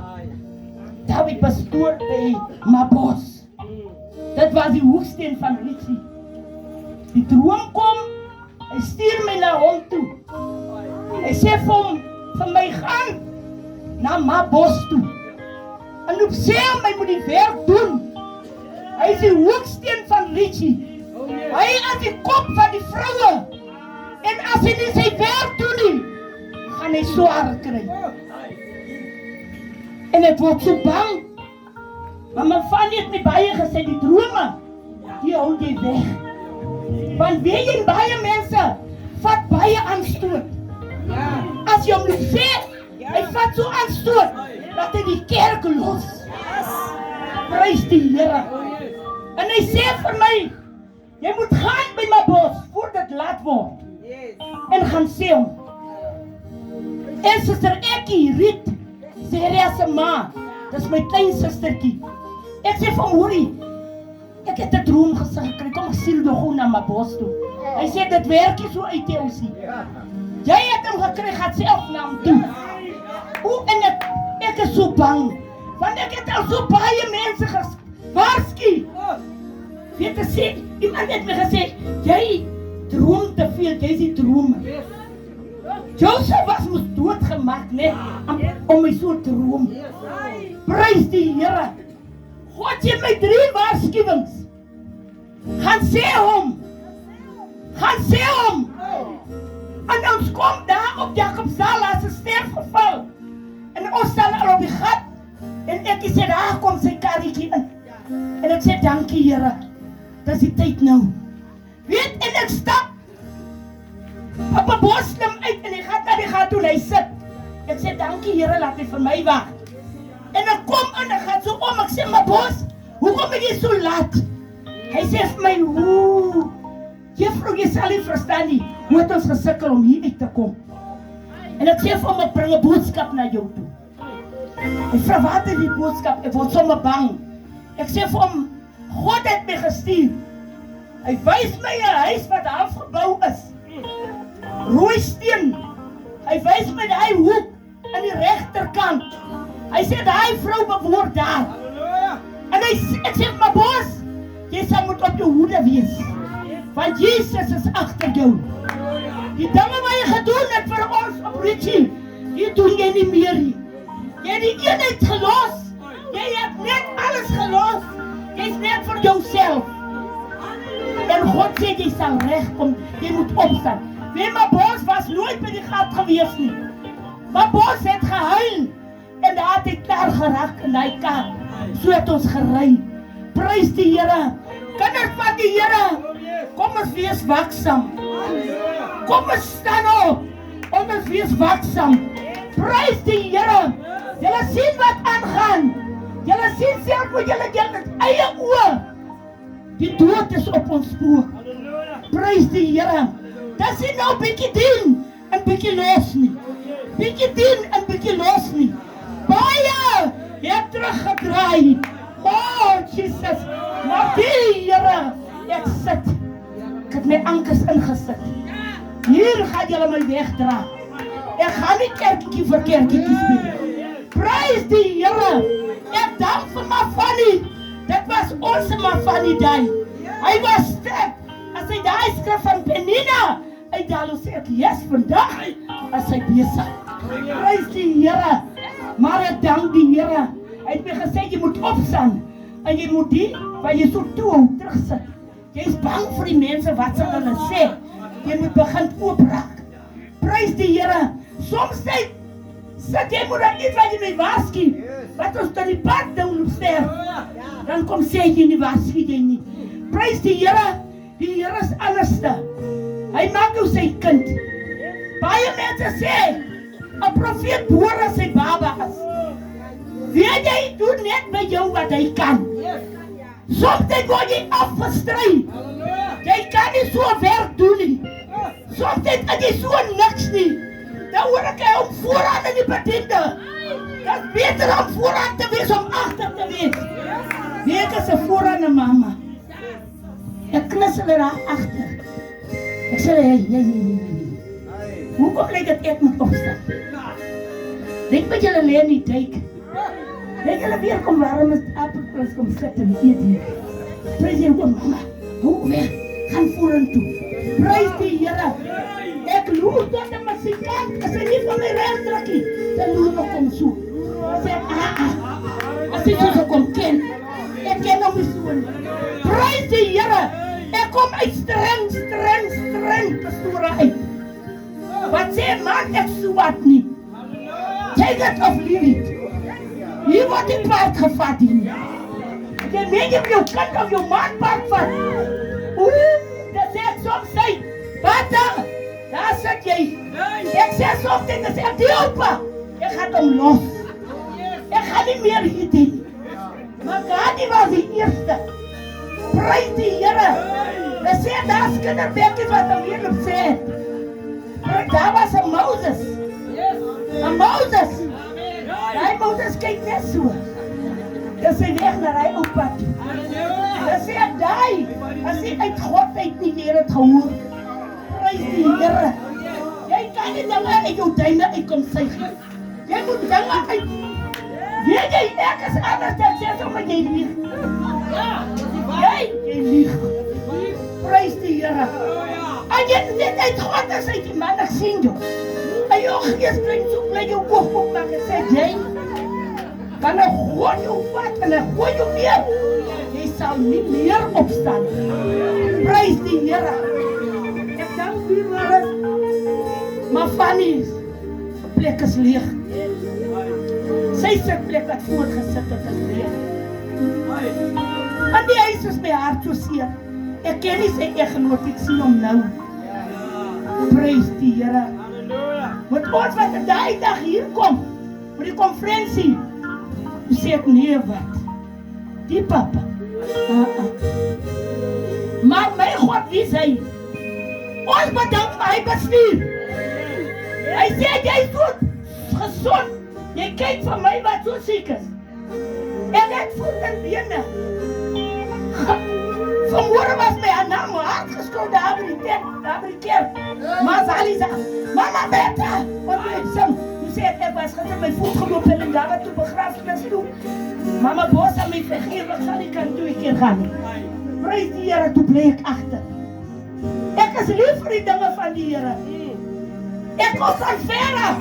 David pastoor by Mabos. Dit was die hoeksteen van Ritchie. Die droom kom, hy stuur my na hom toe. Hy sê vir my gaan na Mabos toe. En op sê hom, hy moet die werk doen. Hy is die hoeksteen van Ritchie. Hy is die kop van die vroue. En as hy nie sy werk doen nie, gaan hy swaar kry. En ek word so bang. Maar my Fanny het my baie gesê, die drome, die hou jy weg. Want weet jy, baie mense vat baie aanstoot. As jy hom nie sê, hy vat so aanstoot, dat hy die kerk los. Prys die Here. En hy sê vir my, jy moet gaan by my bos, voor dit laat word. En gaan sê hom. En suster Ekkie, Riet, sê sy ma, dis my klein sustertjie. Ek sê van hoorie, ek het 'n droom gekry, kom ek siel nog gou na my bos toe. Hy sê, dit werk nie so uit die ousie. Jy het hom gekry, gaat self na hom toe. En ek is so bang, want ek het al so baie mense gewaarsku. Weet jy sê, iemand het my gesê, jy droom te veel, jy is die dromer. Joseph was moes doodgemaak, net, om my so te droom. Prys die Here. God gee my 3 waarskuwings. Gaan sê hom. En ons kom daar op Jacobsdal as 'n sterfgeval. En ons staan al op die gat. En ek sê, daar kom sy karretjie in. En ek sê, dankie Here. Dis die tyd nou. Weet, en ek stap. Papa Bos klim uit en hy gaan na die gat toe en hy sit. Ek sê, dankie Here, laat hy vir my wag. En ek kom en ek gaan so om, ek sê, my Bos, hoekom ben jy so laat? Hy sê vir my, juffrou, jy sal nie verstaan nie, hoe het ons gesukkel om hier uit te kom. En ek sê vir hom, ek bring 'n boodskap na jou toe. Hy vra, wat is die boodskap? Ek word sommer bang. Ek sê vir hom, God het my gestuur. Hy wys my 'n huis wat half gebou is. Rooisteen. Hy wys met die hoek aan die regterkant. Hy sê daai vrou behoort daar. En ek sê, maar bos, jy sal moet op jou hoede wees. Want Jesus is agter jou. Die dinge wat jy gedoen het vir ons op Richie, die doen jy nie meer nie. Jy het die eenheid gelos. Jy het net alles gelos. Jy is net vir jouself. En God sê jy sal regkom. Jy moet opstaan. Weet my bos was nooit by die gat gewees nie. My bos het gehuil. En daar het hy klaar geraak in die kar. So het ons gery. Prys die Here. Kinders van die Here. Kom ons wees waaksaam. Kom ons staan op. Kom ons wees waaksaam. Prys die Here. Julle sien wat aangaan. Julle sien self met julle eie oë. Die dood is op ons spoor. Prys die Here. Dis nie nou bietjie dien en bietjie los nie. Bietjie dien en bietjie los nie. Baie het teruggedraai. Oh, Jesus. Maar die Here, ek sit. Ek het my ankers ingesit. Hier gaan julle my wegdra. Ek gaan nie kerkietjie vir kerkietjie speel. Prys die Here. Ek dank vir my Fanny. Dit was ons my Fanny daai. Hy was sterk. As hy daai skrif van Penina uithaal, sê ek, yes, vandag as hy besig. Prys die Here. Maar ek dank die Here. Hy het my gesê, jy moet opstaan. En jy moet die, waar jy so toe terugsit. Jy is bang vir die mense, wat sal hulle sê. Jy moet begin oopraak. Prys die Here. Soms sit jy moet daar iets wat jy mee waarsku. Wat ons dan die pad doen sterf. Dan kom sê jy nie waarsku jy nie. Prys die Here. Die Here is anderste. Hy maak jou sy kind. Baie mense sê, 'n profeet boor as sy baba is. Weet jy, doen net by jou wat hy kan. Soms word jy afgestry. Jy kan nie so werk doen nie. Soms is jy so niks nie. Dan hoor ek hy om vooraan in die bediende. Dat is beter om vooraan te wees, om agter te wees. Weet ek is 'n vooraan 'n mama. Ek knis hulle daar agter. Ek sê, hey. Hoekom lyk dit ek moet opstaan? Denk met julle lê in die duik. Denk julle weer kom warm is appelkruis kom sit en eet hier. Prys jy kom mama. Hoe weg? Gaan vorentoe. Prys die Here. Ek loer tot 'n musikant. As hy nie van my reg trek nie, dan loer ek hom so. Sê as hy so kom ken. Ek ken hom nie so nie. Prys die Here. Ek kom uit streng pastore uit. Wat sê man, ek so wat nie. Take it of leave it. Hier word die paard gevat hier. Jy meen jy jou kind of jou man paard vat. Dat sê ek soms sê, Bata, daar sit jy. Ek sê soms dit is ek die opa. Ek gaan hom los. Ek gaan nie meer hier doen. Maar Gandhi was die eerste. Prys die Here. Dat sê daar's kinderbekkies wat hom hier op sê. Daar was 'n Moses. 'n Moses. Daai Moses kyk net so. Dis hy weg na hy op pad. Dis hy daai. As hy uit God uit nie meer het gehoor. Prys die Here. Jy kan nie dinge uit jou duime uit kom suig. Jy moet dinge uit. Weet jy ek is anders dan sê sommer jy lieg. Ja. Jy lieg. Prys die Here. En jy net uit God as hy die man sien jou. En jou gees bring so bly jou oog op maak en sê jy kan ek gooi jou vat en ek gooi jou neer. Jy sal nie meer opstaan. Prys die Here. Ek dank u maar. Maar Fanny plek is leeg. Sy sitplek wat voorgesit het is leeg. En die huis is my hart so seer. Ek ken nie sy eggenoot, ek sien hom nou. Prys die Here. Met ons wat die dag hier kom, met die konferensie, toe sê ek nee wat, die papa, maar my God, wie is hy? Ons bedank my bestuur. Hy sê jy is so gesond, jy kyk van my wat so siek is. En ek voel in bene. Vanmorgen was mij aan naam mijn hart geschoten, daar heb ik keer. Maar Sally zei, mama Beta, wat wil je zeggen? Toen zei ik was gezegd, mijn voet gelopen en daar wat toe begrafenis toe. Mama Bos aan mij vergeven, wat zal ik aan 2 keer gaan? Prijs die Heere, toen bleef ik achter. Ik is lief voor die dingen van die Heere. Ik kom van verre.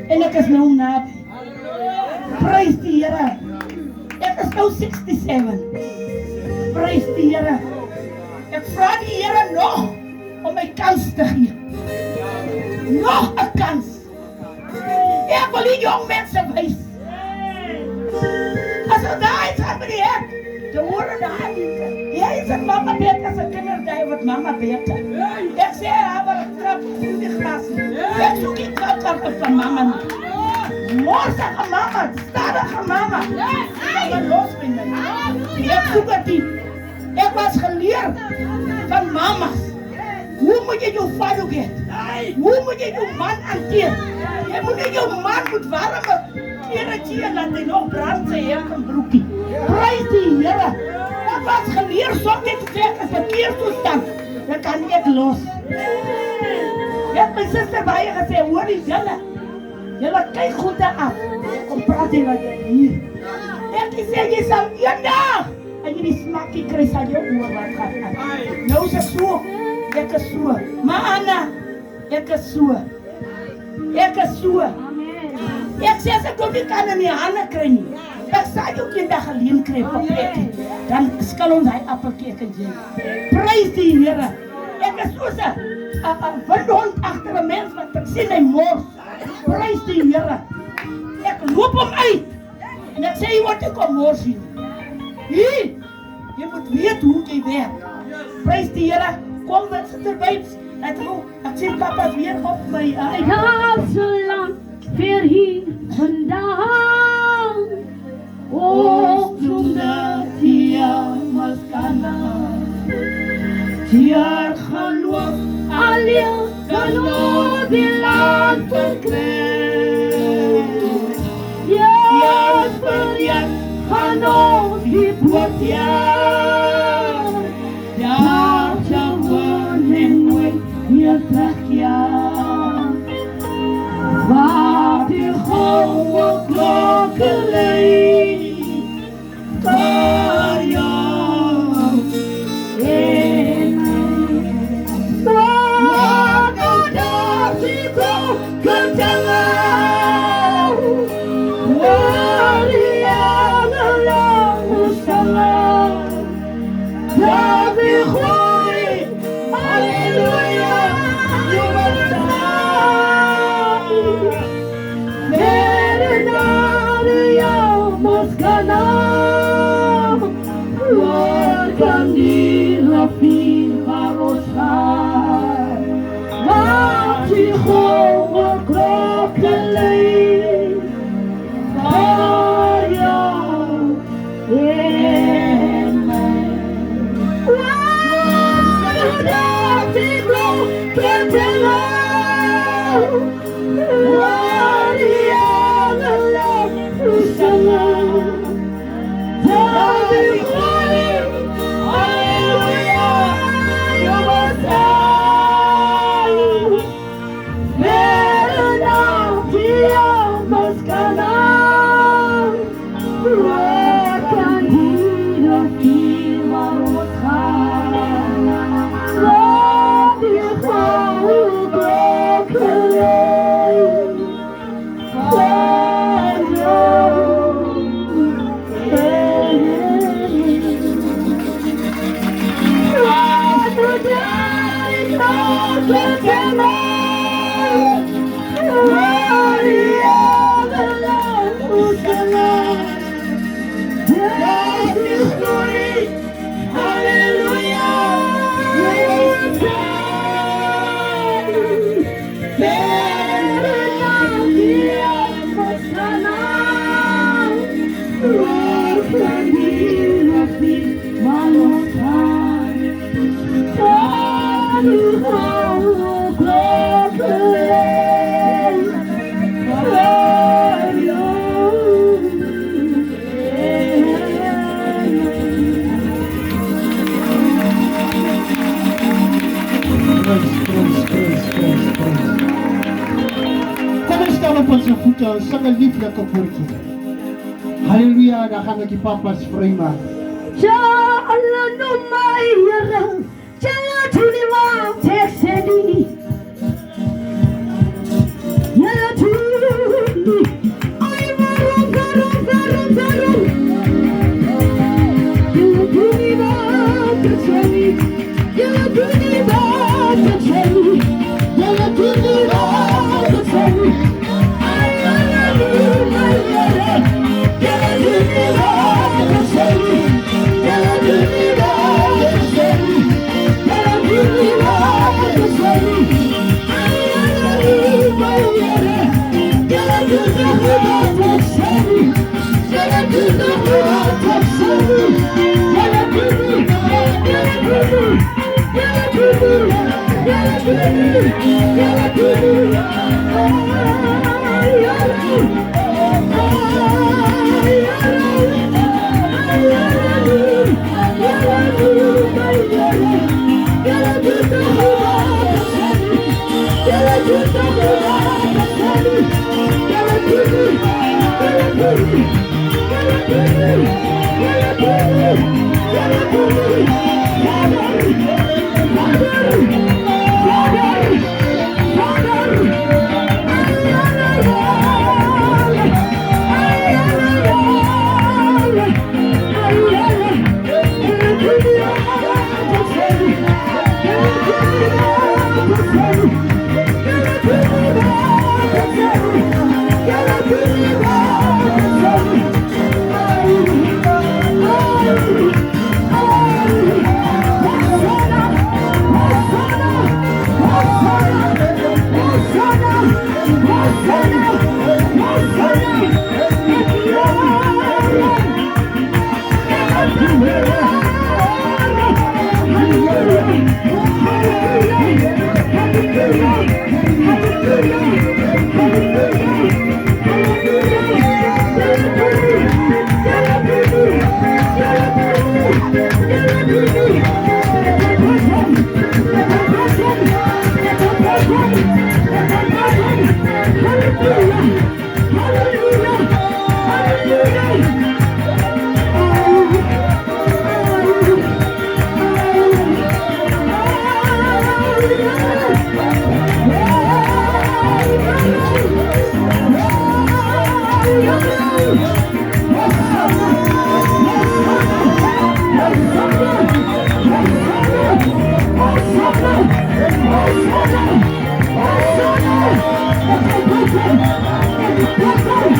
En ik is nou nabij. Prijs die Heere. Ik is nou 67. Prijs die Heere. Ik vraag die Heere nog om mij kans te geven. Nog een kans. Ik wil die jong mensen wijzen. Als we daar iets hebben die hek, dan horen daar niet. Jij zegt mama Beta, zijn kinderen die wat mama Beta. Ik zei haar, maar ik trap in de gras. Ik zoek die koukarten van mama niet. Morsige mama, stadige mama. Maar los met mij. Ik zoek het niet. Ik was geleerd van mama's. Hoe moet je je vader geven? Hoe moet je je man hanteren? Je moet niet je man moet warme kleren laten hij nog brand zijn en een broekie. Prijs die Heere. Ik was geleerd zonder te zeggen, verkeerstoestand. Dan kan ik los. Ik heb mijn zuster bij je gezegd, hoor die Jelle, kijk goed daar af. Kom praten met je hier. Ik zei, je zal één dag. En jullie smakje krijgen aan je oor wat gaat aan. Nou is het zo. Ik is zo. Maar Anna, ik is zo. Ik is zo. Ik zeg, ze kon niet aan die handen krijgen. Ik zei ook in dat geleden krijgen op plekje. Dan skal ons hij appelkeken zijn. Prijs die Heere. Ik is zo ze. Een hond achter een mens wat ik zie mijn mors. Prijs die Heere. Ik loop hem uit. En ik zei, wat ik kom mors zien. Hier. Je moet weten hoe je werkt. Prijs die Heere. Kom met erbij. Ik zie papa weer op mij. Ik ga zo lang weer hier vandaan. Oh, zonder dia maskana. Dia geloof Alleen geloof die laat verkrijgen. Ja, voor je Gaan ons die wordt ja. Ja, gewoon en we hier terug ja. Waar die gouden klokken leeft. Voor jou en mij. Waar dat die klokken tellen. Waar die engelen zingen. Dat die glorie, halleluja, je bestaat. Verder naar jou maskana. Waar kan die rafiel waar ons gaat? Waar die gouden klokken leeft. Voor jou en mij. Waar dat die klokken tellen. Waar die engelen zingen. Dat die glorie, halleluja, je bestaat. voete, ons sing 'n lieflike koortjie. Halleluja, dan gaan ek die papas vrymaak. Ja, Allah no my Here. Jala tuni wa texedi. Jala tuni. Ay varu. Jala tuni wa texedi. Jala tuni wa texedi. Jala tuni wa texedi. Ay Allah no my Here. Jala tuni wa texedi. Jala tuni wa texedi. Jala tuni wa texedi. Ay Allah no my Here. Jala tuni wa texedi. Jala tuni wa texedi. Jala tuni. Let's go.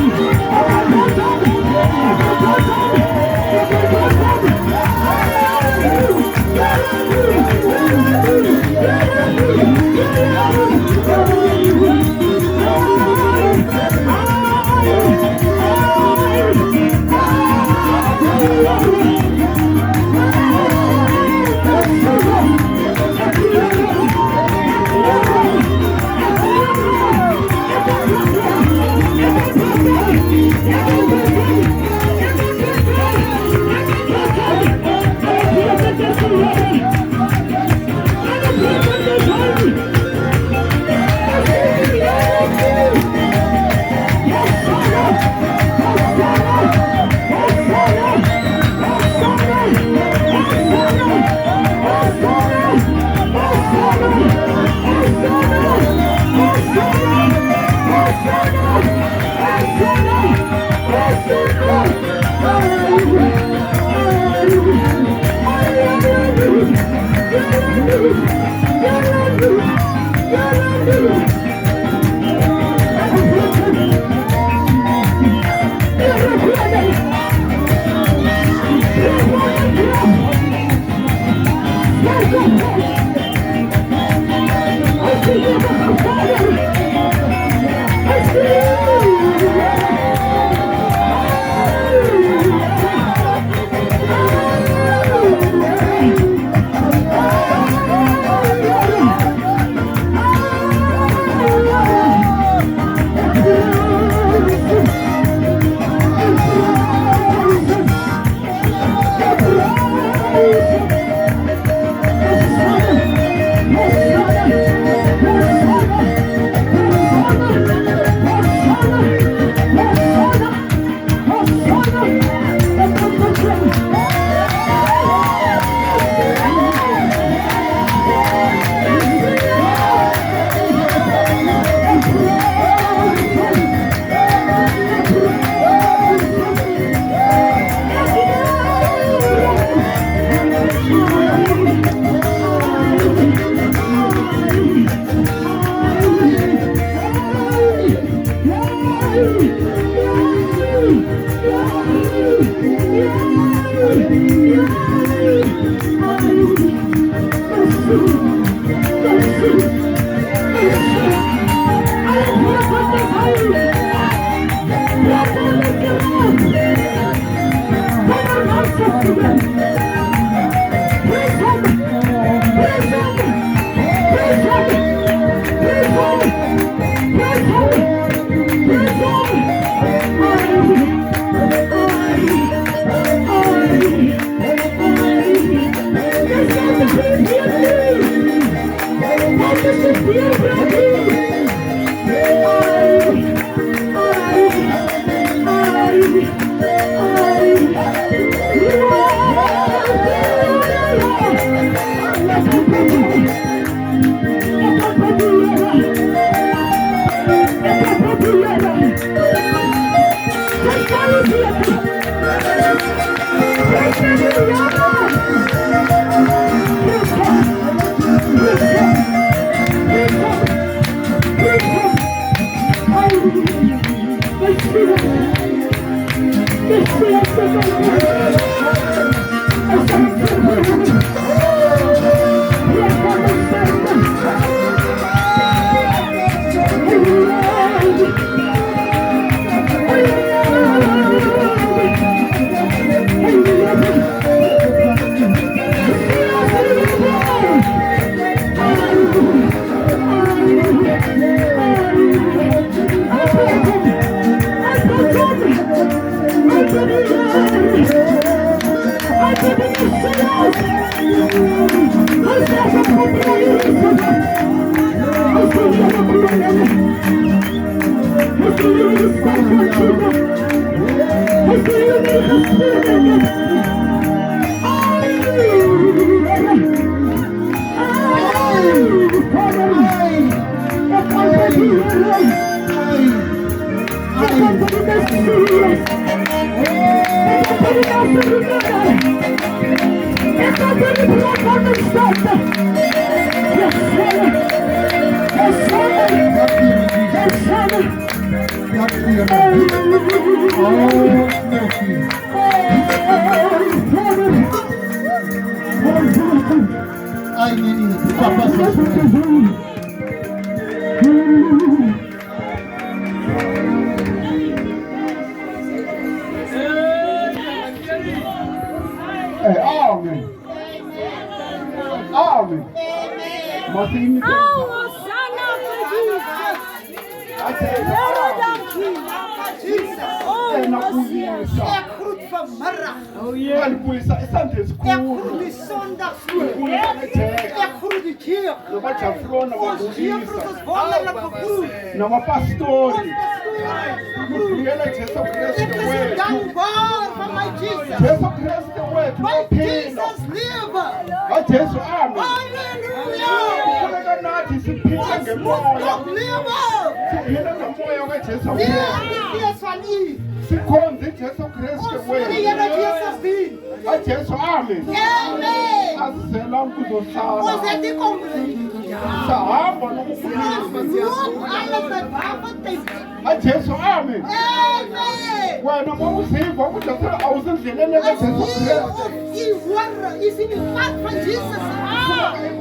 Pastori, Mufuyela Jesu Kristu wethu. Jesu Kristu wethu uphila. Jesu amen. Kufuneka nathi siphile ngemoya. Siphile ngemoya kaJesu Kristu. Sikhonze Jesu Kristu wethu. Jesu amen. Asizela ukuzohlala. Sahamba Jesu amen. Wena mawuziva ukuthi awusendleleni kaJesu Kristu.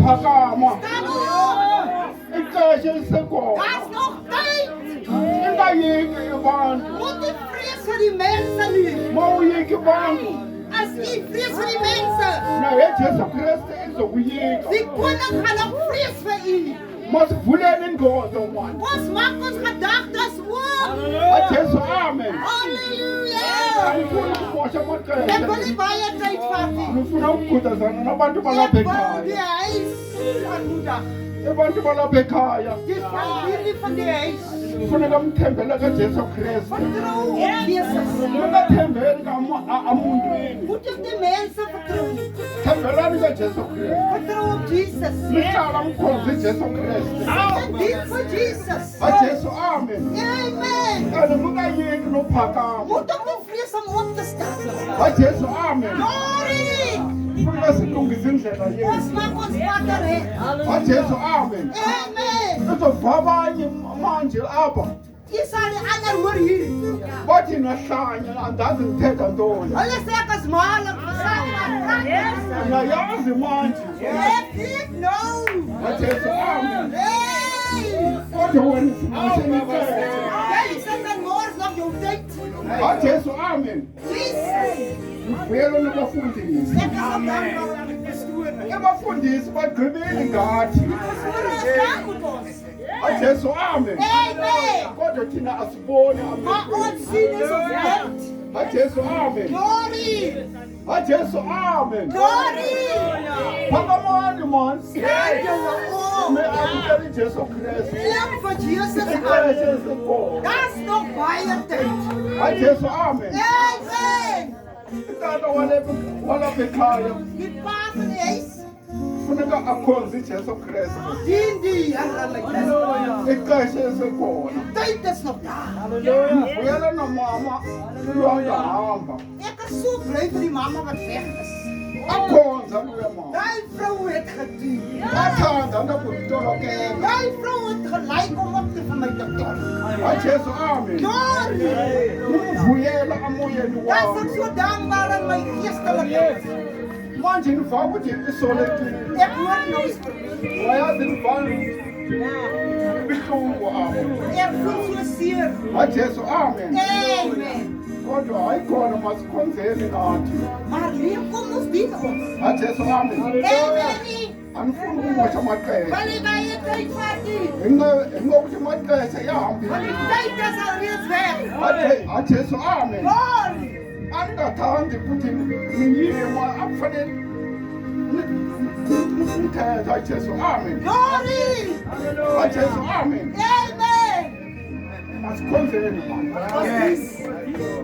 Phakama. Ixesha lisekhona. Ingayeki abantu. Mawuyeki abantu. As die vrees vir die mense. Nou het Jesu Christus izokuyeka. Die koning gaan ook vrees vir u. Masivuleni ingqondo man. Ons maak ons gedagtes oop. Jesu amen. Halleluja. Alifuna ukumosha amaqela. Ek wil nie baie tyd vat nie. Ufuna ukukhuthazana nabantu balapha Ek wil ekhaya. die huis aanmoedig. Abantu balapha ekhaya. Die familie van die huis. Kufuneka mthembele kaJesu Kristu. Vertrou op Jesus. Ungathembeli amuntwini. Moet op die mense vertrou. Thembelani kaJesu Kristu. Vertrou op Jesus. Nihlala mkhonze Jesu Kristu. Stand in for Jesus. Jesu amen. Amen. And mungayeki nophakama. Moet op die vrees om op te staan. Jesu amen. Glory. Kufuneka silungise indlela yethu. Ons maak ons vader hê. Jesu amen. Amen. Uzova abanye manje apha Isa ni anak hoor hier. Wat je nou staan en dat is tek aan doen. Hulle sê ek is malig gesaai maar En nou ja, is een maandje. Ek nou. Wat is het amen? Hey! Wat hoor je? Als je niet weet. Jy sê dan mors nog jou tyd. Wat is het amen? Jesus. Weer een bevonding. Ek is op dankbaar aan die pastoor. Ik heb bevonding, wat geweldig gehad. Pastoor is daar met ons. Wat is het amen? Amen. God het je naar als boon. Maar ons sien is op blind. Wat is het amen? Glory. Wat is het amen? Glory. Papa man. Sterk jou oor. Met aan Jezus Christus. Lam van Jesus Ik aan. is het God. Daar's nog baie tyd. Wat is het amen? Amen. Ik dacht dat we bekijken. Die pa van die huis. Van ik akkoord zit Jezus Christus. Dien die Here. Ik kan Jezus God. Tyd is nog daar. We hebben een mama. We hebben een hamba. Ek is so bly vir die mamma wat weg is. Akkoord zijn we man. Daai vrou het gedoen. Wat gaan dan dat moet toch ook hebben. Daai vrou het gelyk om op te vir my te tel. Wat Jezus amen. Glory. Hoe je hele amoeie nu Daar is was. ek so dankbaar aan my geestelike. Man in fout is zo lekker. Ek hoor nou eens vir Wij hadden een van. Bestonden amen. ek voel so seer. Wat Jezus amen. Amen. God hij kon hem als kon zijn in hand. Maar wie kom ons dien ons? Wat Jezus amen. Amen. En voel hoe moet je maar krijgen. Wil jy baie tyd vat nie? En ook je maar krijgen ja. Want die tyd is al reeds weg. Wat Jezus amen. Glory. En dat aan die Putin hier maar afvallen. Wat Jezus amen. Glory. Wat Jezus amen. Amen. Als kon zijn in hand.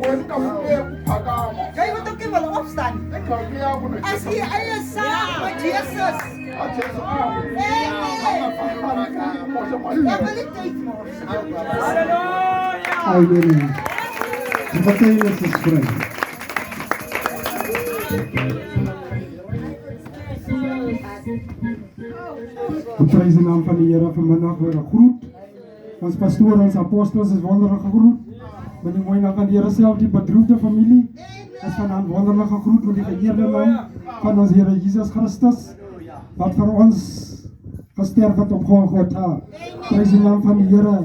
En dan moet je pakken. Jy moet ook nie wil opstaan. Ik kan niet aan het As jy eie saam met Jesus. Wat Jezus amen. Amen. Ek wil nie tyd mors. Amen. Die getuienis is vry. We prys die naam van die Here vanmiddag weer 'n groet. Ons pastoor, ons apostels is wonderlik gegroet. Met die mooi naam van die Here self, die bedroefde familie. Is van 'n wonderlike groet met die geëerde naam van ons Here Jesus Christus. Wat vir ons gesterf het op Golgotha. Prys die naam van die Here.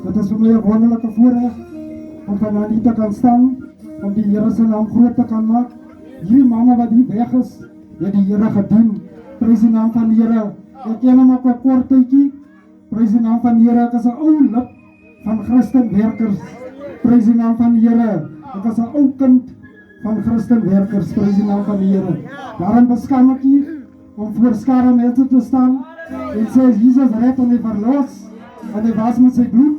Dit is vir my 'n wonderlike voorreg om vanaand hier te kan staan, om die Here se naam groot te kan maak. Hierdie mamma wat hier weg is, het die Here gedien. Prys die naam van die Here. Ek ken hom ook 'n kort tydjie. Prys die naam van die Here. Ek is 'n ou lid van Christenwerkers. Prys die naam van die Here. Ek is 'n ou kind van Christenwerkers. Prys die naam van die Here. Daarom beskam ek hier om voor skare mense te staan en sê Jesus red en hy verlos en hy was met sy bloed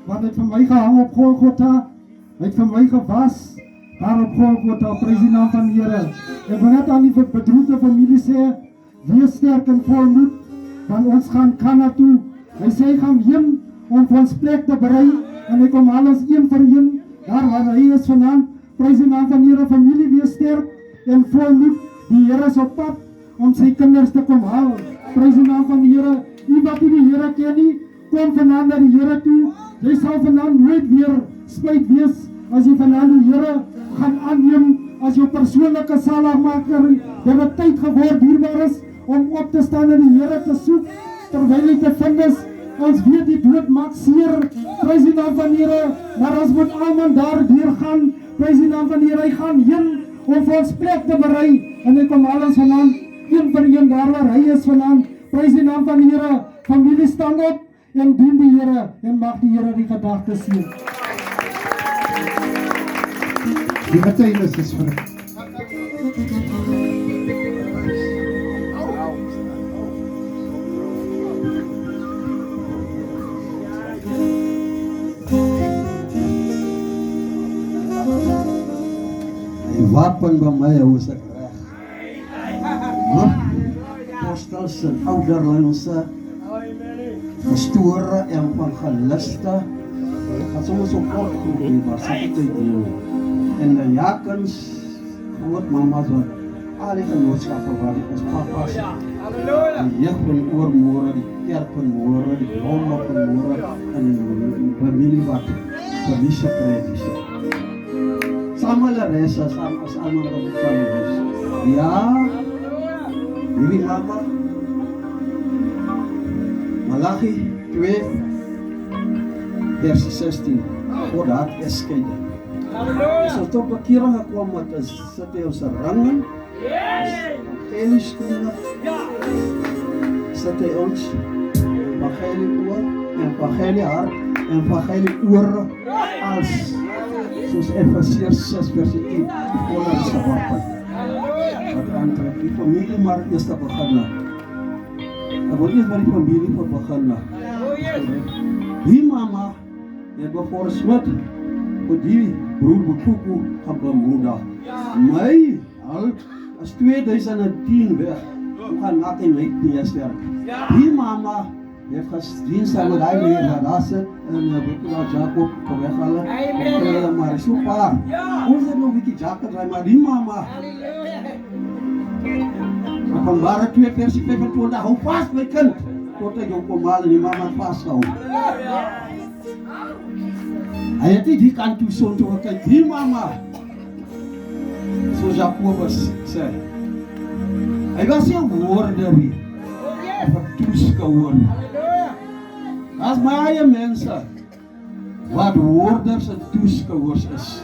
wat het vir my gehang op Golgotha. Hy het vir my gewas daar op Golgotha. Prys die naam van die Here. Ek wil net aan die bedroefde familie sê, wees sterk en vol moed, want ons gaan Kana toe. Hy sê hy gaan heen om vir ons plek te berei en hy kom al ons een vir een daar waar hy is vanaand. Prys die naam van die Here. Familie, wees sterk en vol moed. Die Here is op pad om sy kinders te kom haal. Prys die naam van die Here. U wat nie die Here ken nie, kom vanaand na die Here toe. Jy sal vanaand nooit weer spyt wees as jy vanaand die Here gaan aanneem as jou persoonlike saligmaker. Dit het tyd geword, dierbaar is, om op te staan en die Here te soek terwyl hy te vind is. Ons weet die dood maak seer. Prys die naam van die Here. Maar ons moet almal daar deur gaan. Prys die naam van die Here. Hy gaan heen om vir ons plek te berei en hy kom al ons vanaand een vir een daar waar hy is vanaand. Prys die naam van die Here. Familie, staan op en dien die Here en mag die Here die gedagtes sien. Die getuienis is vry. Die wapen by my hou is ek reg. Apostels en ouderlinge, pastore en evangeliste. Ek gaan soms op kort groep, maar sê dit doen. En die jakens, groot mamas wat al die genootskappe waar die ons papa's, Halleluja. die jeug van oormôre, die kerk van môre, die blomma van môre, en die familie wat verlies gekry het. Saam hulle resse, saam as almal wat die familie is. Ja, hierdie mama, Malachi 2, vers 16, God had geskeide. As ons tot bekering gekom het, is sit hy ons ringen, evangelie skoene, sit hy ons evangelie oor, evangelie hart, evangelie oor, als soos Efesiërs 6 vers 10, onder se wapen. Wat aantrek, die familie maar eers te begin. Ek wil eers met die familie voor begin. Die mama het bevoor Smit vir die broer Bokuku gaan bemoedig. My al as 2010 weg, gaan maak hy my neersterk. Die mama heeft gesdien saam met hy leer wat daar sit en Bokuku Jacob kom weghaal. Maar so paar. Ons het nog 'n bietjie Jacob draai, maar die mama Openbare 2 vers 25, hou vast my kind, tot hy jou kom haal en die mama vasthou. Hy het nie die kant toe son toe gekyk, die mama, soos Jacobus sê, hy was nie 'n woorderie, of 'n toeskouer. As baie mense, wat woorders en toeskouers is.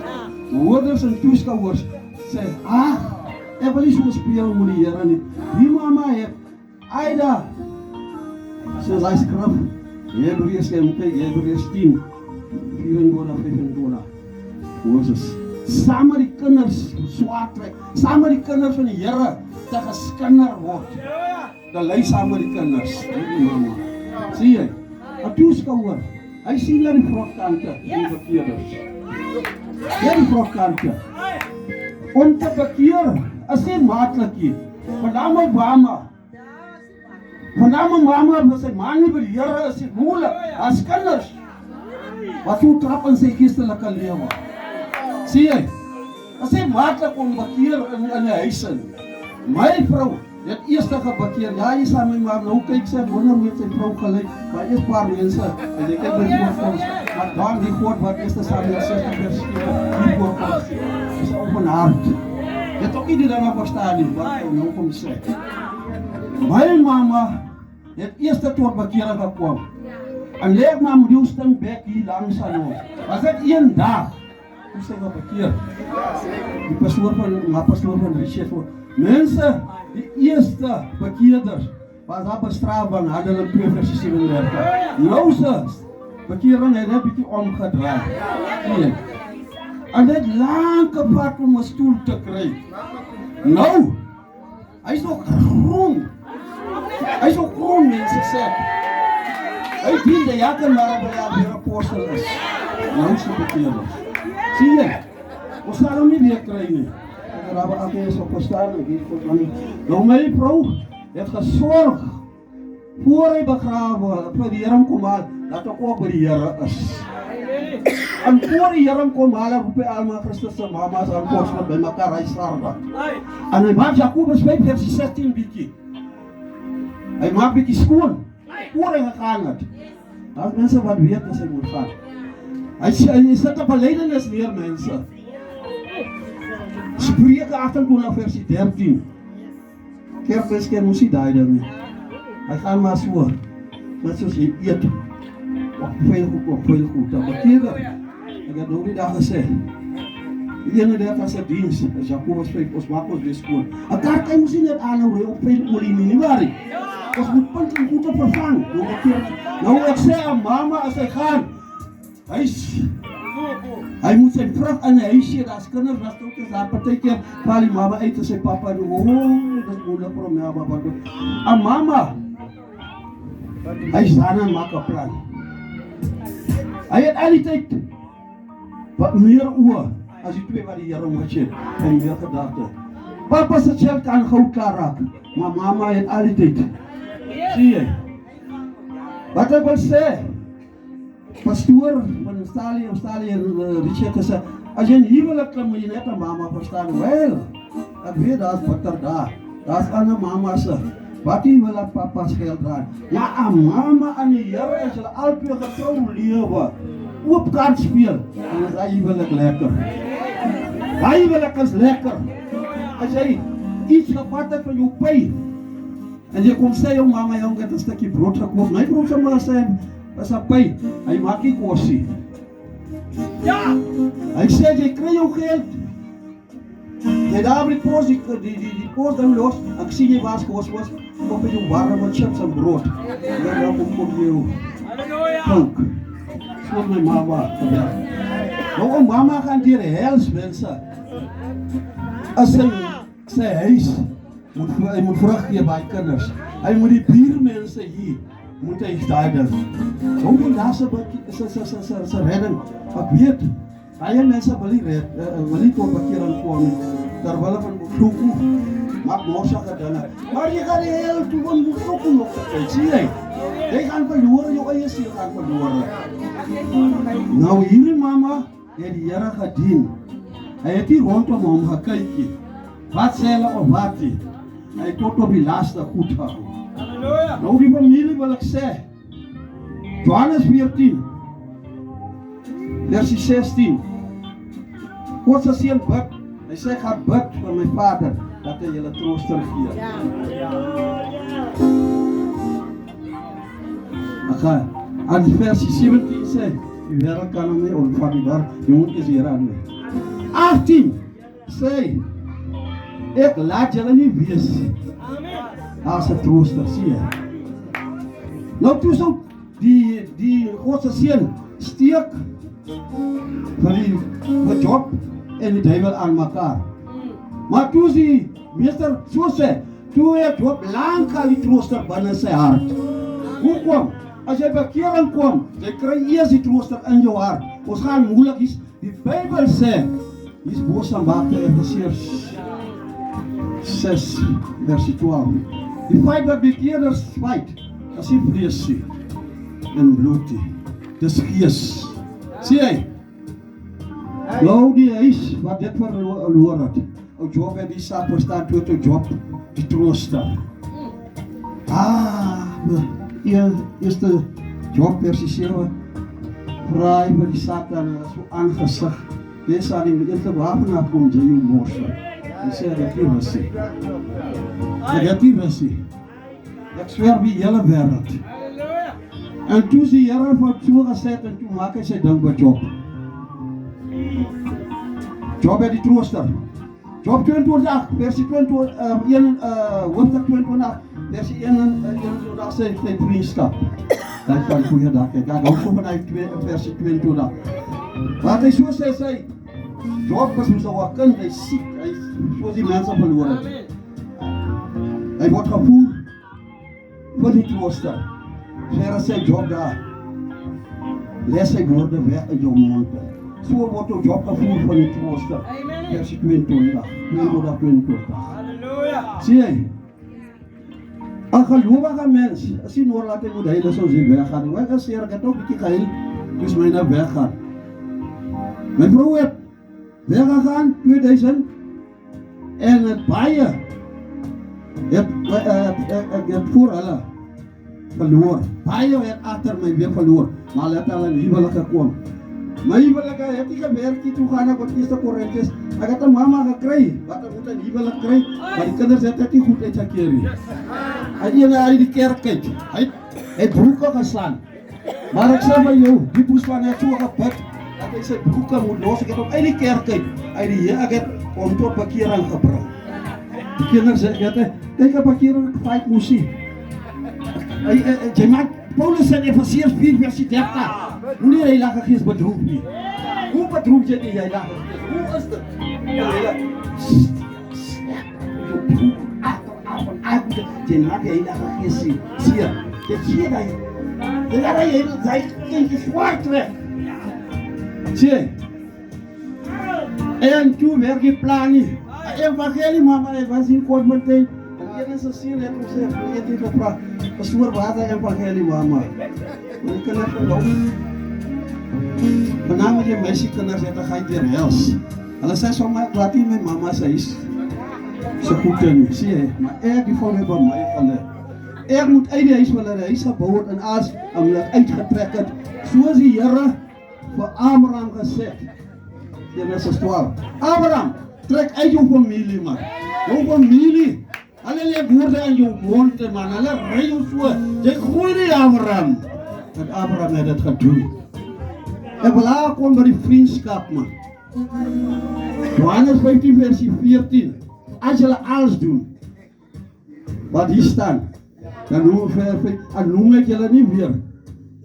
Woorders en toeskouers sê, ek wil nie so speel met die Here nie. Die mama het Aida, soos hy skrif, Hebreërs 10, 24-25, Moses, saam met die kinders swaar trek, saam met die kinders van die Here, te geskinder word, te lei saam met die kinders, die mama. Sien jy, 'n toeskouer, hy sien na die vrotkante, die verkeerders. Die vrotkante, om te bekeer, is nie maatlik nie. Vandamme mama met sy man nie by die Here is dit moeilik. As kinders wat so trap in sy geestelike lewe. Sien jy? Is nie maatlik om bekeer in die huis in. My vrou het eers gebekeer. Ja, jy sê my maar nou kyk sy wonder met sy vrou gelyk. Maar eers paar mense en ek het my voorkoms. Maar dan die God wat eers Samuel 16 vers 4 die voorkoms. Is op 'n hart. Jy het ook nie die dinge verstaan nie, wat jy nou kom sê. My mama het eers tot bekering gekom. En leer maar met jou stem bek hier langs aan ons. Was dit een dag, hoe sy bekeer. Die pastoor van Richard, mense, die eerste bekeerders, was daar bestraafing, hadden hulle 2 vers 37. Nou se bekering het net bietjie omgedraai. En dit lange pad om 'n stoel te kry. Nou, hy is nog groen. Hy is nog groen, mense sê. Hy dien die jare maar by die apostel is. Nou is het bekeerders. Sien jy, ons sal hom nie weer kry nie. En daar waar ek is op gestaan, ek weet God van nie. Nou my vrou het gesorg, voor hy begrawe, vir die Here kom haal, dat ek ook by die Here is. En voor die Here kom haal, roep hy almal Christus se mamas en kos wat by mekaar hy sarde. En hy maak Jakobus 5 vers 16 bietjie. Hy maak bietjie skoon, voor hy gegaan het. Daar is mense wat weet as hy moet gaan. Hy sit op 'n belydenis neer, mense. Spreuke 28 vers 13. Kerkmense moes nie daai ding nie. Hy gaan maar so, net soos hy eet. Op veel goed, dat bekeerder. Ek het nou die dag gesê, die ene deel van sy diens, as Jakobus 5, ons maak ons weer skoon. 'n Kaartjie moes nie net aanhou op veel olie nie, waar nie. Ons moet punt en goed vervang. Nou ek sê aan mama as hy gaan, hy moet sy vrug in die huisje, as kinders was ook eens daar, partykeer val die mama uit en sy papa, dit is moeilijk vir hom, ja, wat doen. En mama, hy staan en maak 'n plan. Hy het al die tyd wat meer oor as die 2 wat die Here moet sê en meer gedagte. Papa se geld kan gou klaar raak, maar mama het al die tyd. Sien jy? Wat ek wil sê, pastoor van Australië Richard gesê, as jy in huwelik klim, moet jy net 'n mama verstaan. Wel, Ek weet daar's bitter daar. Daar's ander mamas wat nie wil dat papa's geld dra. Ja, 'n mama en die Here is hulle albei getrou lewe. Oop kaart speel. En as hy wil ek lekker. Hy wil ek is lekker. As jy iets gevat het van jou pay en jy kom sê jou mama, jy het 'n stukkie brood gekoop. My brood sê maar sê is 'n pay. Hy maak nie kosie. Ja. Hy sê jy kry jou geld. Jy daar by die pos dan los. Ek sien jy was kos op jou warme chips en brood. Ja, dan kom jy. Halleluja. So my mama. Nou mama gaan deur hels mense. As sy huis moet vrug gee by kinders. Hy moet die buurmense hier moet hy daai ding. Hoe die laaste se redding. Ek weet baie mense wil nie tot bekering kom terwyl van vloek maak morsige dinge. Maar jy gaan die hele toe moet nog kyk. Sien jy? Jy gaan verloor jou eie siel gaan verloor. Nou hierdie mama het die Here gedien. Hy het nie rondom hom gekykie. Wat sê hulle of wat nie? Hy het tot op die laaste goed gehou. Halleluja. Nou die familie wil ek sê. Johannes 14 versie 16. God se seun bid. Hy sê gaan bid vir my Vader dat hy julle trooster gee. Ja. Aan versie 17 sê, die wêreld kan hom nie ontvang nie, maar jy moet is hier aan my. 18 sê, ek laat julle nie wees as 'n trooster, sê jy. Nou toe so die God se seun steek vir Job en die duiwel aan mekaar. Maar toe die meester so sê, toe het Job lank al die trooster binne sy hart. Hoekom? As jy bekering kom, jy kry eers die trooster in jou hart. Ons gaan moeilik is. Die Bybel sê, hier's boos aan Bakte Efesiërs 6 versie 12. Die feit dat bekeerders fight, as nie vlees nie en bloed nie. Dis gees. Sien jy? Nou die huis wat dit verloor het. Ou Job het die saak verstaan toe Job die trooster. Eerste Job versie 7. Vraai vir die Satan so aangesig. Dis aan die eerste wapen af kom jy jou morsel. Hy sê dat jy was nie. Dat jy was nie. Ek sweer by hele wêreld. En toe die Here van so gesê en toe maak hy sy ding by Job. Job het die trooster. Job 22 versie 22 hoofstuk 22 versie 1 daar sê hy vriendskap. Dit kan goeie dag. Ek gaan ook van hy versie 22. Wat hy so sê Job was so 'n kind, hy siek, hy soos die mense verloor het. Hy word gevoer vir die trooster. Sê Job daar. Lees sy woorde weg in jou mond. So word Job gevoer van die trooster. Versie 22. Halleluja. Sien jy? 'n gelowige mens, as jy nou laat hy moet huil as hy weggaan. Wat as ek het ook 'n bietjie gehuil, dus my nou weggaan. My vrou het weggegaan 2000 en het baie het voor hulle verloor. Baie het agter my weer verloor, maar hulle het al in huwelik gekom. My huwelik het nie gewerk nie, toe gaan ek op 1 Korintiërs. Ek het 'n mamma gekry, wat ek moet 'n huwelik kry, maar die kinders het dit nie goed uitgekeer nie. Hy die kerk kyk, hy het broeke geslaan. Maar ek sê by jou, die poesman het so gebid, dat hy sy broeke moet los. Ek het op uit die kerk kyk, ek het hom tot bekering gebring. Die kinders sê, kyk 'n bekering, fight musie. Jy maak, Paulus sê in Efesiërs 4 versie 30, moenie die Heilige Gees bedroef nie. Hoe bedroef jy die Heilige Gees? Hoe is dit? Jy maak die Heilige Gees sien. Jy sien hy. Jy laat hy zwart weg. Zie. En toen werk je plan niet. Evangelie mama, het was in kort meteen. En is een ziel heeft gezegd, je hebt niet gevraagd. Pastoor, wat is evangelie mama? Ik kan even geloven. Met name die meisjekinders het, dan ga je weer hels. Hulle sê sommer, laat nie my mama se huis. se goede nie, sê hy, maar ek die van my by my geleer. Ek moet uit die huis van hulle huis gebou het en as hom dit uitgetrek het, soos die Here vir Abraham gesê het. Genesis 12. Abraham, trek uit jou familie man. Jou familie, hulle lê woorde in jou mond man, hulle ry jou so. Jy gooi nie Abraham. En Abraham het dit gedoen. Ek wil aankom by die vriendskap man. Johannes 15 versie 14. As julle alles doen wat hier staan, dan noem ek julle nie weer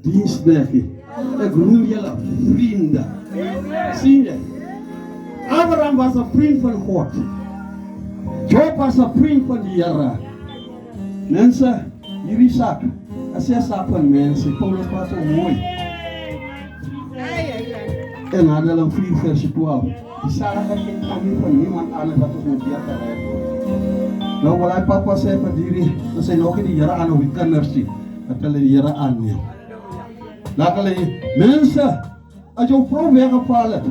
diensknegte. Ek noem julle vriende. Sien jy? Abraham was 'n vriend van God. Job was 'n vriend van die Here. Mense, hierdie sak, as jy sak van mense, Paulus was so mooi. En had hulle 4 versie 12. Die saligheid kom nie van niemand anders wat ons moet gered word. Nou wil hy papa sê vir hierdie, dat sy nog nie die Here aan of die kinders sien, dat hulle die Here aanneem. Laat hulle, mense, as jou vrou weggeval het,